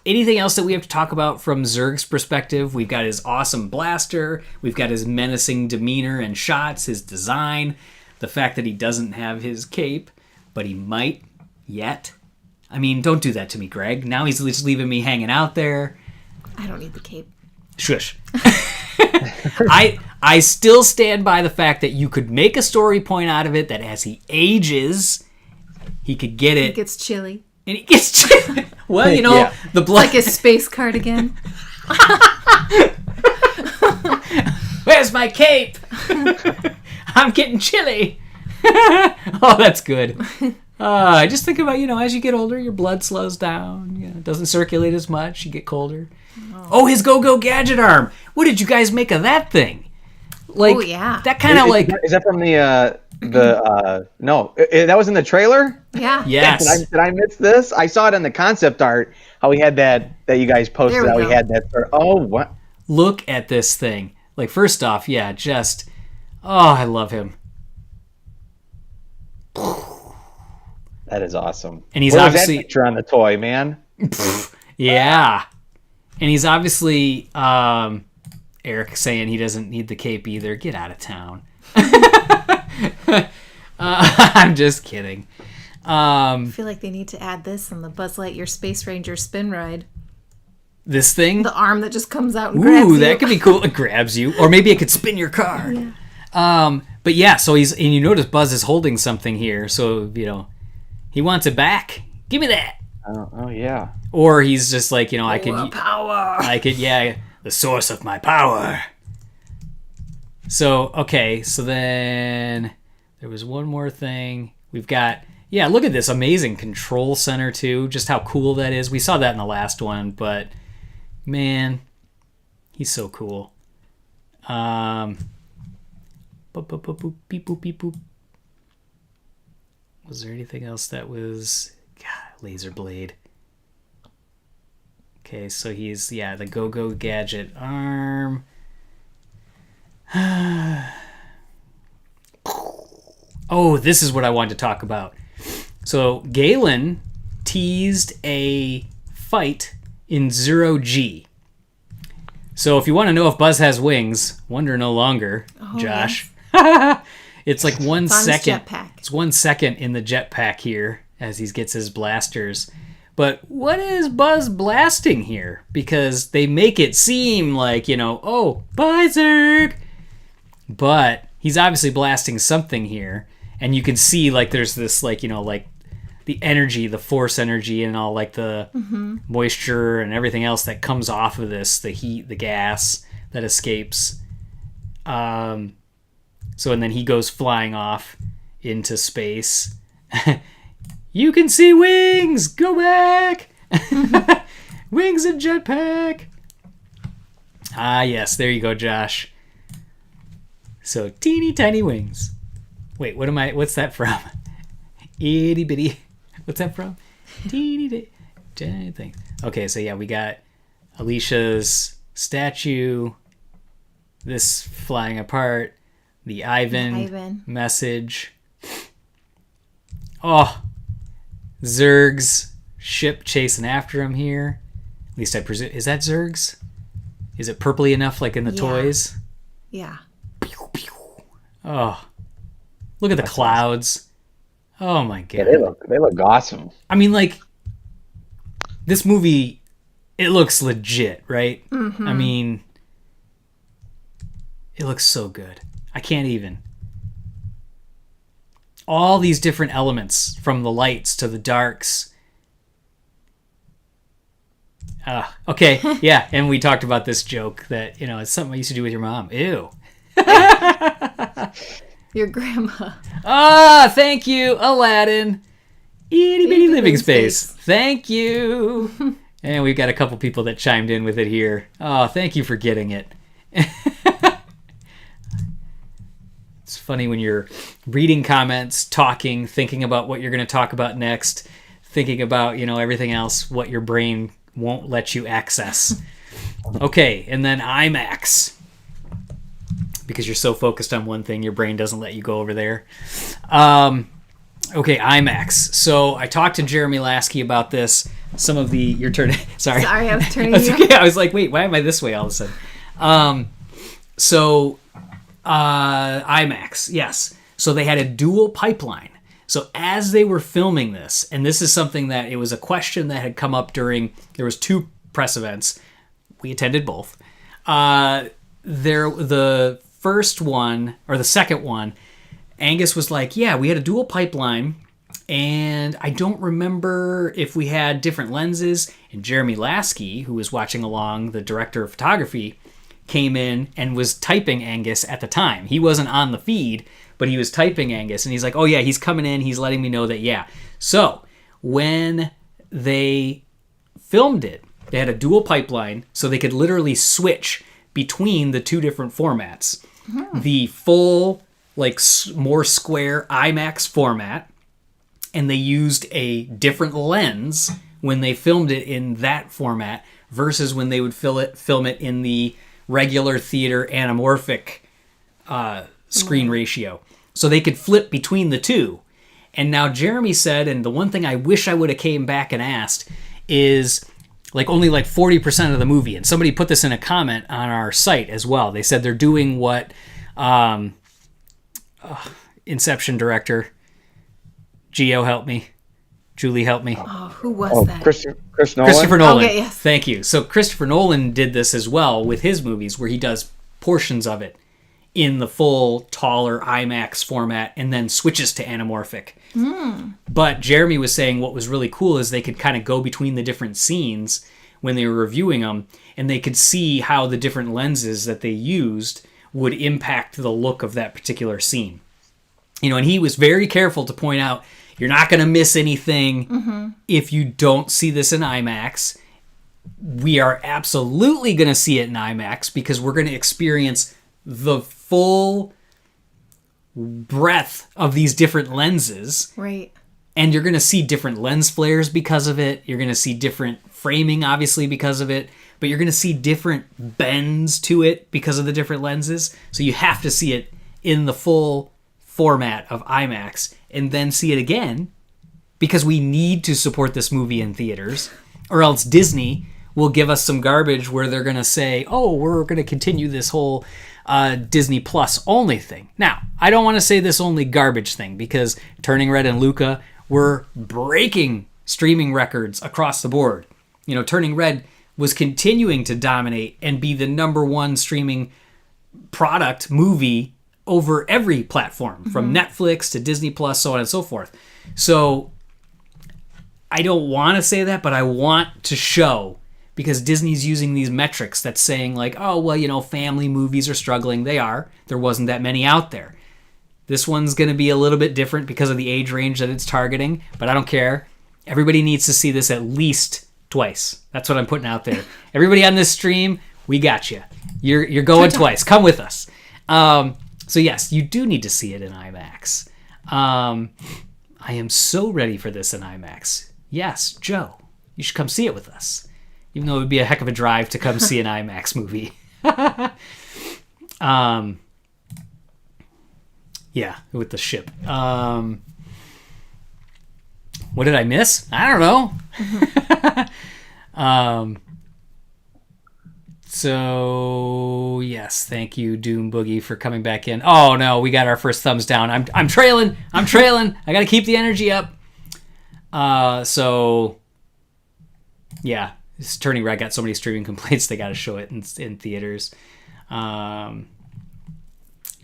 Anything else that we have to talk about from Zurg's perspective? We've got his awesome blaster. We've got his menacing demeanor and shots, his design, the fact that he doesn't have his cape, but he might yet. I mean, don't do that to me, Greg. Now he's just leaving me hanging out there. I don't need the cape. Shush. I still stand by the fact that you could make a story point out of it that as he ages, he could get it. He gets chilly. And he gets chilly. Well, you know, the blood. Like a space cardigan. Where's my cape? I'm getting chilly. Oh, that's good. I just think about, as you get older, your blood slows down. It doesn't circulate as much. You get colder. Oh, his go-go gadget arm. What did you guys make of that thing? Like, oh, yeah. That kind of like... Is that from no, that was in the trailer? Yeah. Yes. Did I miss this? I saw it in the concept art, how he had that you guys posted, how he had that. Oh, what? Look at this thing. Like, first off, I love him. That is awesome. And he's Where obviously... was that picture on the toy, man? Yeah. And he's obviously, Eric saying he doesn't need the cape either. Get out of town. I'm just kidding. I feel like they need to add this on the Buzz Lightyear Space Ranger spin ride. This thing? The arm that just comes out and grabs you. Ooh, that could be cool. It grabs you. Or maybe it could spin your car. Yeah. But yeah, so and you notice Buzz is holding something here. So, he wants it back. Give me that. Oh yeah. Or he's just like, I could... power. The source of my power. So, okay, so then there was one more thing. We've got, look at this amazing control center too. Just how cool that is. We saw that in the last one, but man, he's so cool. Boop, boop, boop, boop, beep, boop, beep, boop. Was there anything else that was... God, laser blade. Okay, so he's, the go-go gadget arm. Oh, this is what I wanted to talk about. So Galen teased a fight in 0G. So if you want to know if Buzz has wings, wonder no longer, Josh. Yes. It's like 1 second. It's 1 second in the jetpack here as he gets his blasters. But what is Buzz blasting here? Because they make it seem like, oh, bye, Zurg. But he's obviously blasting something here. And you can see, like, there's this, like, like the energy, the force energy and all, like, the moisture and everything else that comes off of this, the heat, the gas that escapes. And then he goes flying off into space. You can see wings! Go back! Wings and jetpack! Ah, yes, there you go, Josh. So, teeny tiny wings. Wait, what's that from? Itty bitty. What's that from? Teeny tiny thing. Okay, so we got Alicia's statue, this flying apart, the Ivan message. Oh, Zurg's ship chasing after him here. At least I presume. Is that Zurg's? Is it purpley enough like in the toys? Yeah. Pew, pew. Oh, look at the clouds. Oh my god. Yeah, they look awesome. I mean, like, this movie, it looks legit, right? Mm-hmm. I mean, it looks so good. I can't even. All these different elements, from the lights to the darks. Okay, yeah, and we talked about this joke that, it's something I used to do with your mom. Ew. Your grandma. Thank you, Aladdin. Itty bitty living space. Thank you. And we've got a couple people that chimed in with it here. Oh, thank you for getting it. It's funny when you're reading comments, talking, thinking about what you're going to talk about next, thinking about, everything else, what your brain won't let you access. Okay, and then IMAX. Because you're so focused on one thing, your brain doesn't let you go over there. Okay, IMAX. So I talked to Jeremy Lasky about this. Your turn. Sorry, I was turning you. Okay. I was like, wait, why am I this way all of a sudden? IMAX, yes. So they had a dual pipeline. So as they were filming this, and this is something that it was a question that had come up there was 2 press events. We attended both. The first one, or the second one, Angus was like, yeah, we had a dual pipeline, and I don't remember if we had different lenses. And Jeremy Lasky, who was watching along, the director of photography, came in and was typing Angus at the time. He wasn't on the feed, but he was typing Angus, and he's like, oh yeah, he's coming in, he's letting me know that, yeah. So when they filmed it, they had a dual pipeline, so they could literally switch between the 2 different formats. The full, more square IMAX format, and they used a different lens when they filmed it in that format versus when they would film it in the regular theater anamorphic screen ratio. So they could flip between the 2. And now Jeremy said, and the one thing I wish I would have came back and asked is only 40% of the movie. And somebody put this in a comment on our site as well. They said they're doing what Inception director Gio help me. Julie help me. Oh, who was that? Chris Nolan. Christopher Nolan. Okay, yes. Thank you. So Christopher Nolan did this as well with his movies, where he does portions of it in the full taller IMAX format and then switches to anamorphic. But Jeremy was saying what was really cool is they could kind of go between the different scenes when they were reviewing them, and they could see how the different lenses that they used would impact the look of that particular scene. And he was very careful to point out, you're not going to miss anything if you don't see this in IMAX. We are absolutely going to see it in IMAX because we're going to experience the full breadth of these different lenses. Right. And you're going to see different lens flares because of it. You're going to see different framing, obviously, because of it. But you're going to see different bends to it because of the different lenses. So you have to see it in the full format of IMAX and then see it again because we need to support this movie in theaters, or else Disney will give us some garbage where they're going to say, oh, we're going to continue this whole Disney Plus only thing. Now, I don't want to say this only garbage thing because Turning Red and Luca were breaking streaming records across the board. Turning Red was continuing to dominate and be the #1 streaming product movie over every platform, from Netflix to Disney Plus, so on and so forth. So I don't want to say that, but I want to show, because Disney's using these metrics that's saying family movies are struggling. They are. There wasn't that many out there. This one's going to be a little bit different because of the age range that it's targeting, but I don't care. Everybody needs to see this at least twice. That's what I'm putting out there. Everybody on this stream, we got you. You're going twice. Come with us. So yes, you do need to see it in IMAX. I am so ready for this in IMAX. Yes, Joe, you should come see it with us. Even though it would be a heck of a drive to come see an IMAX movie. Yeah, with the ship. What did I miss? I don't know. So yes, thank you, Doom Boogie, for coming back in. Oh no, we got our first thumbs down. I'm trailing. I got to keep the energy up. So yeah, it's Turning Red got so many streaming complaints they got to show it in theaters.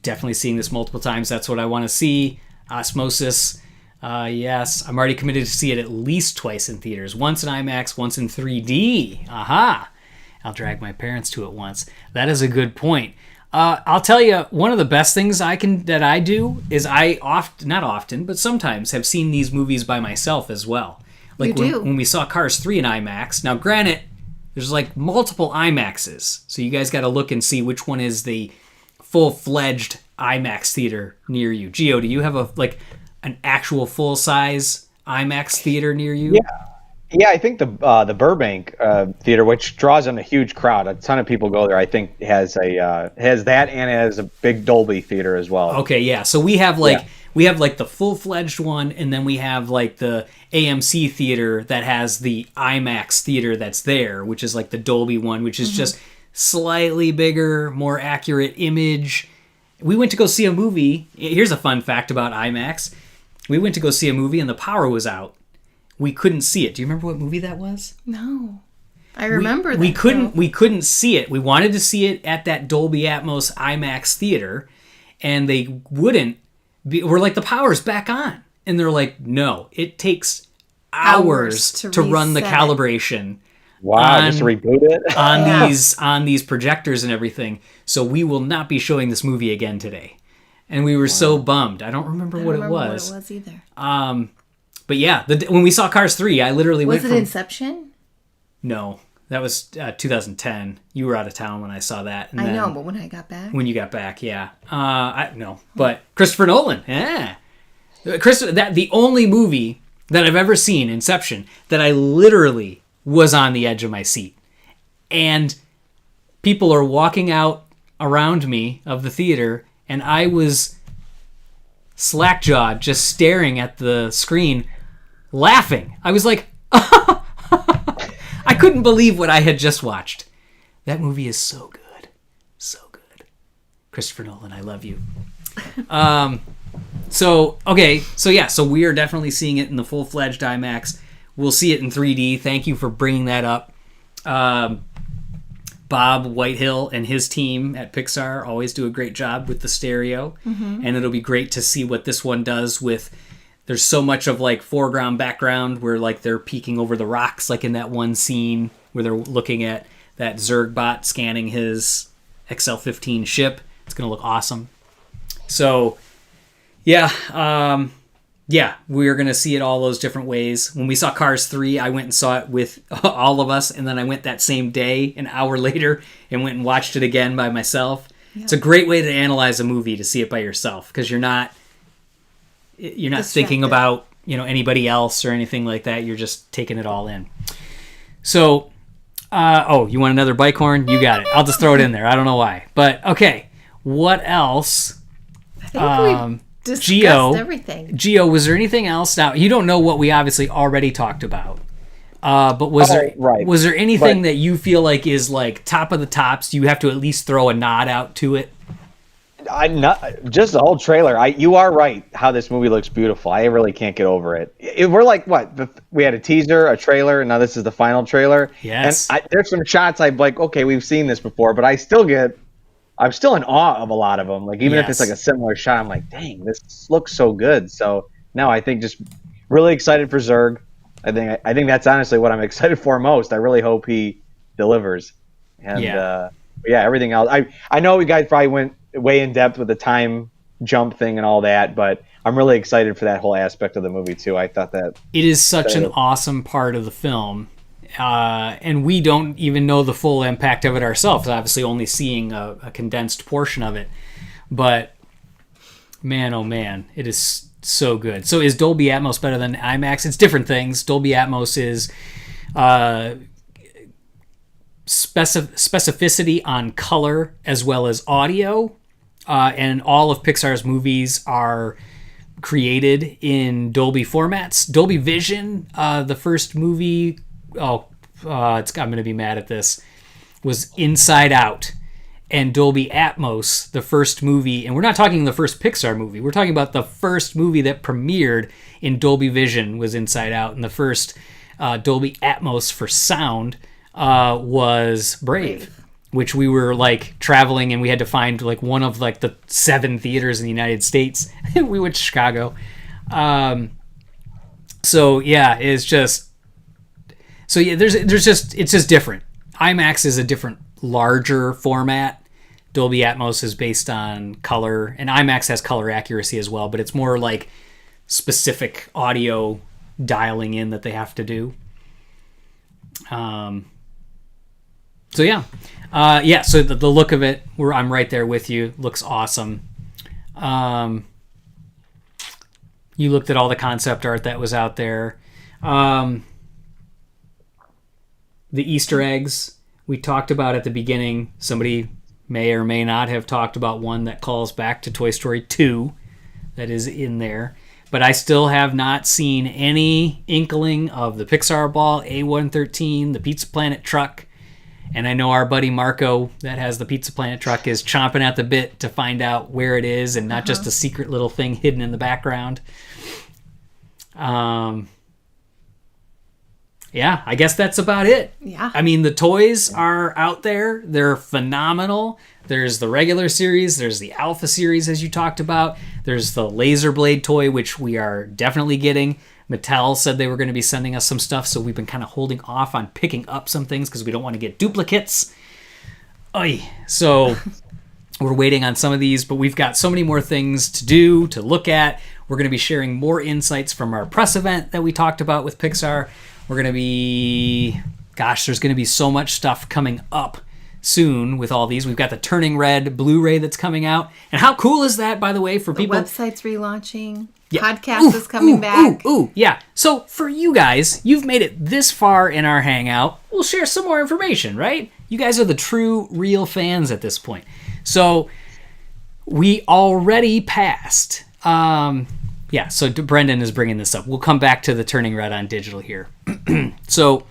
Definitely seeing this multiple times. That's what I want to see. Osmosis. Yes, I'm already committed to see it at least twice in theaters. Once in IMAX, once in 3D. Aha! I'll drag my parents to it once. That is a good point. I'll tell you, one of the best things that I do is not often, but sometimes have seen these movies by myself as well. Like You do. when we saw Cars 3 in IMAX. Now, granted, there's like multiple IMAXs, so you guys got to look and see which one is the full-fledged IMAX theater near you. Gio, do you have an actual full-size IMAX theater near you? Yeah, I think the Burbank theater, which draws in a huge crowd, a ton of people go there. I think has that and has a big Dolby theater as well. Okay, yeah. So we have the full-fledged one, and then we have like the AMC theater that has the IMAX theater that's there, which is like the Dolby one, which is just slightly bigger, more accurate image. We went to go see a movie. Here's a fun fact about IMAX. We went to go see a movie and the power was out. We couldn't see it. Do you remember what movie that was? No. I remember that. We couldn't see it. We wanted to see it at that Dolby Atmos IMAX theater, and they wouldn't. We're like, the power's back on. And they're like, no, it takes hours to run the calibration. Wow, just to reboot it? on these projectors and everything. So we will not be showing this movie again today. And we were so bummed. I don't remember what it was. What it was either. But yeah, when we saw Cars 3, I literally went from... Was it Inception? No, that was 2010. You were out of town when I saw that. And I know, but when I got back? When you got back, yeah. No, but Christopher Nolan, yeah. The only movie that I've ever seen, Inception, that I literally was on the edge of my seat. And people are walking out around me of the theater, and I was slack-jawed, just staring at the screen, laughing. I was like, I couldn't believe what I had just watched. That movie is so good. So good. Christopher Nolan, I love you. So we are definitely seeing it in the full-fledged IMAX. We'll see it in 3D. Thank you for bringing that up. Bob Whitehill and his team at Pixar always do a great job with the stereo. And it'll be great to see what this one does with... There's so much of like foreground, background, where like they're peeking over the rocks, like in that one scene where they're looking at that Zerg bot scanning his XL-15 ship. It's going to look awesome. So, yeah, we're going to see it all those different ways. When we saw Cars 3, I went and saw it with all of us, and then I went that same day, an hour later, and went and watched it again by myself. Yep. It's a great way to analyze a movie, to see it by yourself, because you're not thinking about anybody else or anything like that. You're just taking it all in. So, you want another bike horn? You got it. I'll just throw it in there. I don't know why, but okay. What else? I think we discussed everything. Gio, was there anything else? Now, you don't know what we obviously already talked about, but was there anything that you feel like is like top of the tops? You have to at least throw a nod out to it. Just the whole trailer. You are right. How this movie looks beautiful. I really can't get over it. We're like, we had a teaser, a trailer, and now this is the final trailer. Yes. And there's some shots I'm like, okay, we've seen this before, but I'm still in awe of a lot of them. Like even if it's like a similar shot, I'm like, dang, this looks so good. So now I think just really excited for Zerg. I think that's honestly what I'm excited for most. I really hope he delivers. And everything else. I know you guys probably went way in depth with the time jump thing and all that, but I'm really excited for that whole aspect of the movie too. I thought that it is such an awesome part of the film, and we don't even know the full impact of it ourselves, obviously only seeing a condensed portion of it. But man, oh man, it is so good. So is Dolby Atmos better than IMAX? It's different things. Dolby Atmos is specificity on color as well as audio. And all of Pixar's movies are created in Dolby formats. Dolby Vision, the first movie, I'm going to be mad at this, was Inside Out. And Dolby Atmos, the first movie, and we're not talking the first Pixar movie, we're talking about the first movie that premiered in Dolby Vision was Inside Out. And the first Dolby Atmos for sound was Brave. Which we were like traveling and we had to find like one of like the 7 theaters in the United States. We went to Chicago. It's just different. IMAX is a different, larger format. Dolby Atmos is based on color, and IMAX has color accuracy as well, but it's more like specific audio dialing in that they have to do. So yeah. So the look of it, I'm right there with you. Looks awesome. You looked at all the concept art that was out there. The Easter eggs we talked about at the beginning. Somebody may or may not have talked about one that calls back to Toy Story 2 that is in there. But I still have not seen any inkling of the Pixar ball, A113, the Pizza Planet truck. And I know our buddy Marco that has the Pizza Planet truck is chomping at the bit to find out where it is and not just a secret little thing hidden in the background. Yeah, I guess that's about it. Yeah. I mean, the toys are out there. They're phenomenal. There's the regular series. There's the Alpha series, as you talked about. There's the Laser Blade toy, which we are definitely getting. Mattel said they were going to be sending us some stuff, so we've been kind of holding off on picking up some things because we don't want to get duplicates. Oy. So we're waiting on some of these, but we've got so many more things to do, to look at. We're going to be sharing more insights from our press event that we talked about with Pixar. We're going to be... Gosh, there's going to be so much stuff coming up soon with all these. We've got the Turning Red Blu-ray that's coming out. And how cool is that, by the way, for people... The website's relaunching. Yeah. Podcast is coming back. Yeah. So for you guys, you've made it this far in our hangout. We'll share some more information, right? You guys are the true, real fans at this point. So we already passed... so Brendan is bringing this up. We'll come back to the Turning Red on digital here. So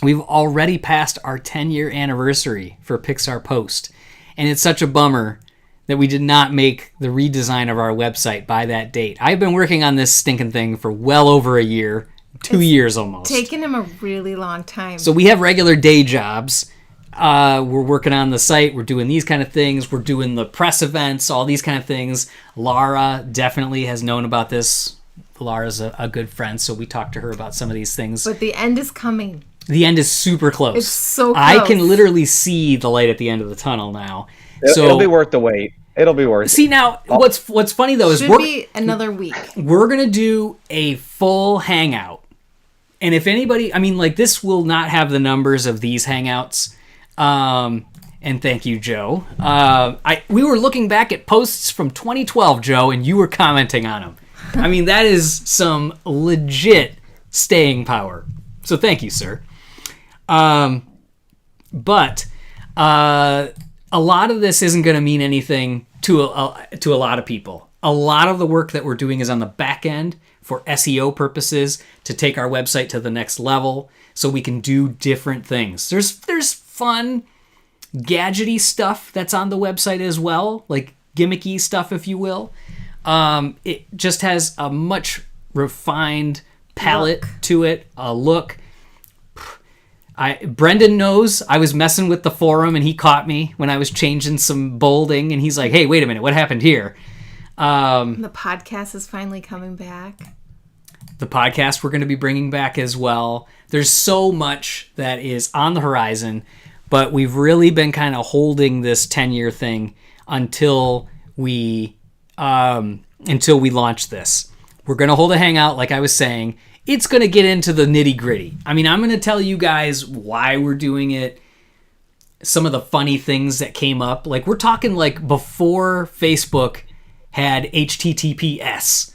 we've already passed our 10-year anniversary for Pixar Post. And it's such a bummer that we did not make the redesign of our website by that date. I've been working on this stinking thing for well over a year, 2 years almost. Taken him a really long time. So we have regular day jobs. We're working on the site. We're doing these kind of things. We're doing the press events, all these kind of things. Laura definitely has known about this. Laura's a good friend, so we talked to her about some of these things. But the end is coming. The end is super close. It's so close. I can literally see the light at the end of the tunnel now. It'll be worth the wait. It'll be worth it. See, now, what's funny, though, is Should be another week. We're going to do a full hangout. And if anybody... I mean, like, this will not have the numbers of these hangouts. And thank you, Joe. We were looking back at posts from 2012, Joe, and you were commenting on them. I mean, that is some legit staying power. So thank you, sir. But a lot of this isn't going to mean anything to a lot of people. A lot of the work that we're doing is on the back end for SEO purposes to take our website to the next level so we can do different things. There's fun, gadgety stuff that's on the website as well, like gimmicky stuff, if you will. It just has a much refined palette to it, a look. Brendan knows I was messing with the forum and he caught me when I was changing some bolding and he's like, hey, wait a minute, what happened here? The podcast is finally coming back. The podcast we're going to be bringing back as well. There's so much that is on the horizon, but we've really been kind of holding this 10-year thing until we launch this. We're going to hold a hangout, like I was saying. It's going to get into the nitty-gritty. I mean, I'm going to tell you guys why we're doing it, some of the funny things that came up. Like, we're talking like before Facebook had HTTPS.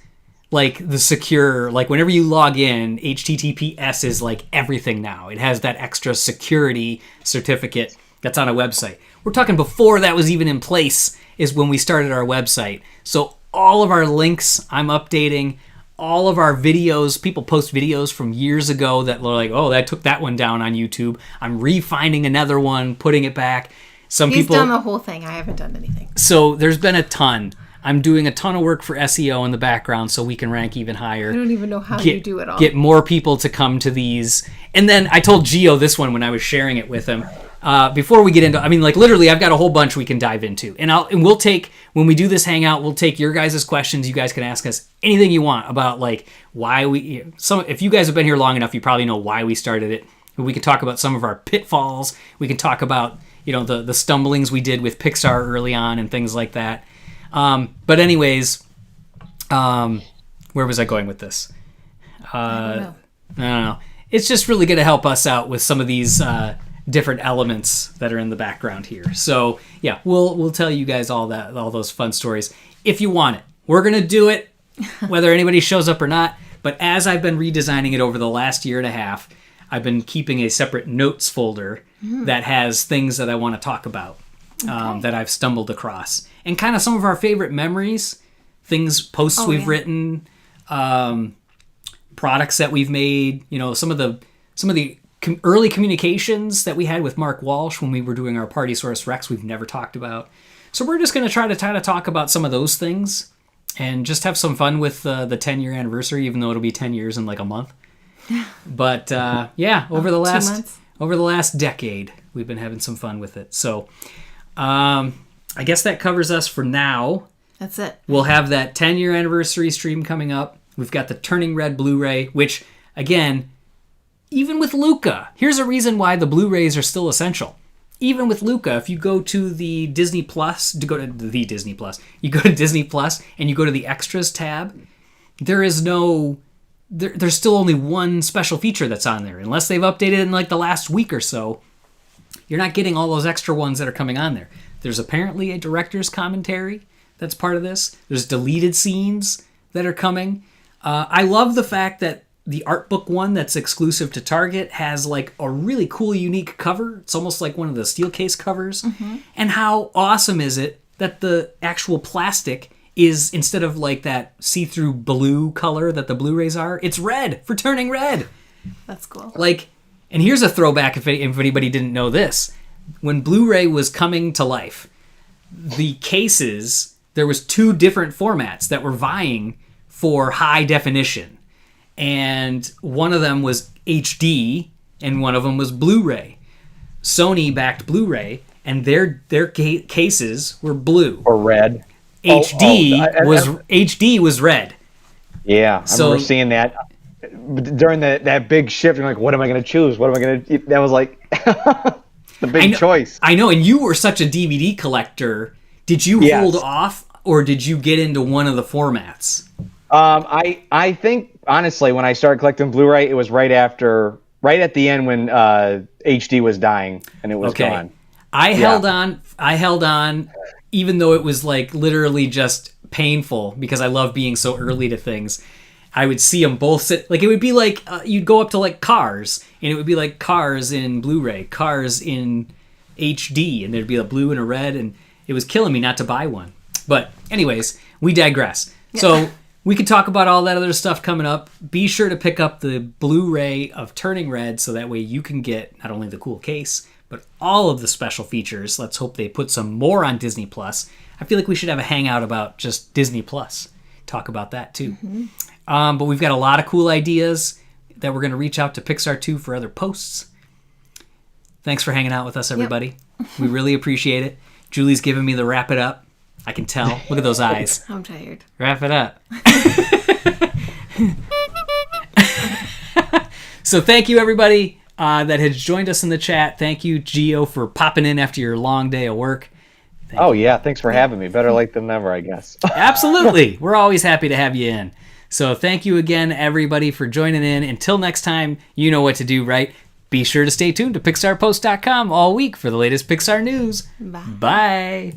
Like the secure, like whenever you log in, HTTPS is like everything now. It has that extra security certificate that's on a website. We're talking before that was even in place is when we started our website. So all of our links I'm updating, all of our videos, people post videos from years ago that were like, oh, that took that one down on YouTube. I'm re-finding another one, putting it back. He's done the whole thing. I haven't done anything. So there's been a ton. I'm doing a ton of work for SEO in the background so we can rank even higher. I don't even know how you do it all. Get more people to come to these. And then I told Gio this one when I was sharing it with him. Before we get into, I mean, like literally I've got a whole bunch we can dive into. And we'll take, when we do this hangout, we'll take your guys' questions. You guys can ask us anything you want about like why if you guys have been here long enough, you probably know why we started it. We can talk about some of our pitfalls. We can talk about, the stumblings we did with Pixar early on and things like that. But anyways, where was I going with this? I don't know. It's just really going to help us out with some of these different elements that are in the background here. So yeah, we'll tell you guys all those fun stories if you want it. We're going to do it whether anybody shows up or not. But as I've been redesigning it over the last year and a half, I've been keeping a separate notes folder that has things that I want to talk about that I've stumbled across. And kind of some of our favorite memories, posts we've written, products that we've made, some of the early communications that we had with Mark Walsh when we were doing our Partysaurus Rex we've never talked about. So we're just going to try to talk about some of those things and just have some fun with the 10-year anniversary, even though it'll be 10 years in like a month. But over the last decade, we've been having some fun with it. So I guess that covers us for now. That's it. We'll have that 10-year anniversary stream coming up. We've got the Turning Red Blu-ray, which, again, even with Luca, here's a reason why the Blu-rays are still essential. Even with Luca, if you go to the Disney Plus, you go to Disney Plus and you go to the Extras tab, there's still only one special feature that's on there. Unless they've updated it in like the last week or so, you're not getting all those extra ones that are coming on there. There's apparently a director's commentary that's part of this. There's deleted scenes that are coming. I love the fact that the art book one that's exclusive to Target has like a really cool, unique cover. It's almost like one of the steel case covers. Mm-hmm. And how awesome is it that the actual plastic is, instead of like that see-through blue color that the Blu-rays are, it's red for Turning Red. That's cool. And here's a throwback if anybody didn't know this. When Blu-ray was coming to life, the cases, there was 2 different formats that were vying for high definition. And one of them was HD and one of them was Blu-ray. Sony backed Blu-ray and their cases were blue or red. HD was red. Yeah, I remember seeing that during that big shift. You're like, what am I going to choose? What am I going to? That was like the big choice. I know, and you were such a DVD collector. Did you hold off, or did you get into one of the formats? I think honestly, when I started collecting Blu-ray, it was right at the end when HD was dying and it was gone. I held on, even though it was like literally just painful because I love being so early to things. I would see them both sit, like it would be like you'd go up to like Cars, and it would be like Cars in Blu-ray, Cars in HD, and there'd be a blue and a red, and it was killing me not to buy one. But anyways, we digress. Yeah. So we could talk about all that other stuff coming up. Be sure to pick up the Blu-ray of Turning Red so that way you can get not only the cool case, but all of the special features. Let's hope they put some more on Disney Plus. I feel like we should have a hangout about just Disney Plus. Talk about that too. Mm-hmm. But we've got a lot of cool ideas that we're going to reach out to Pixar to for other posts. Thanks for hanging out with us, everybody. Yep. We really appreciate it. Julie's giving me the wrap it up. I can tell. Look at those eyes. I'm tired. Wrap it up. So thank you, everybody that has joined us in the chat. Thank you, Gio, for popping in after your long day of work. Thanks for having me. Better late than never, I guess. Absolutely. We're always happy to have you in. So thank you again, everybody, for joining in. Until next time, you know what to do, right? Be sure to stay tuned to PixarPost.com all week for the latest Pixar news. Bye. Bye.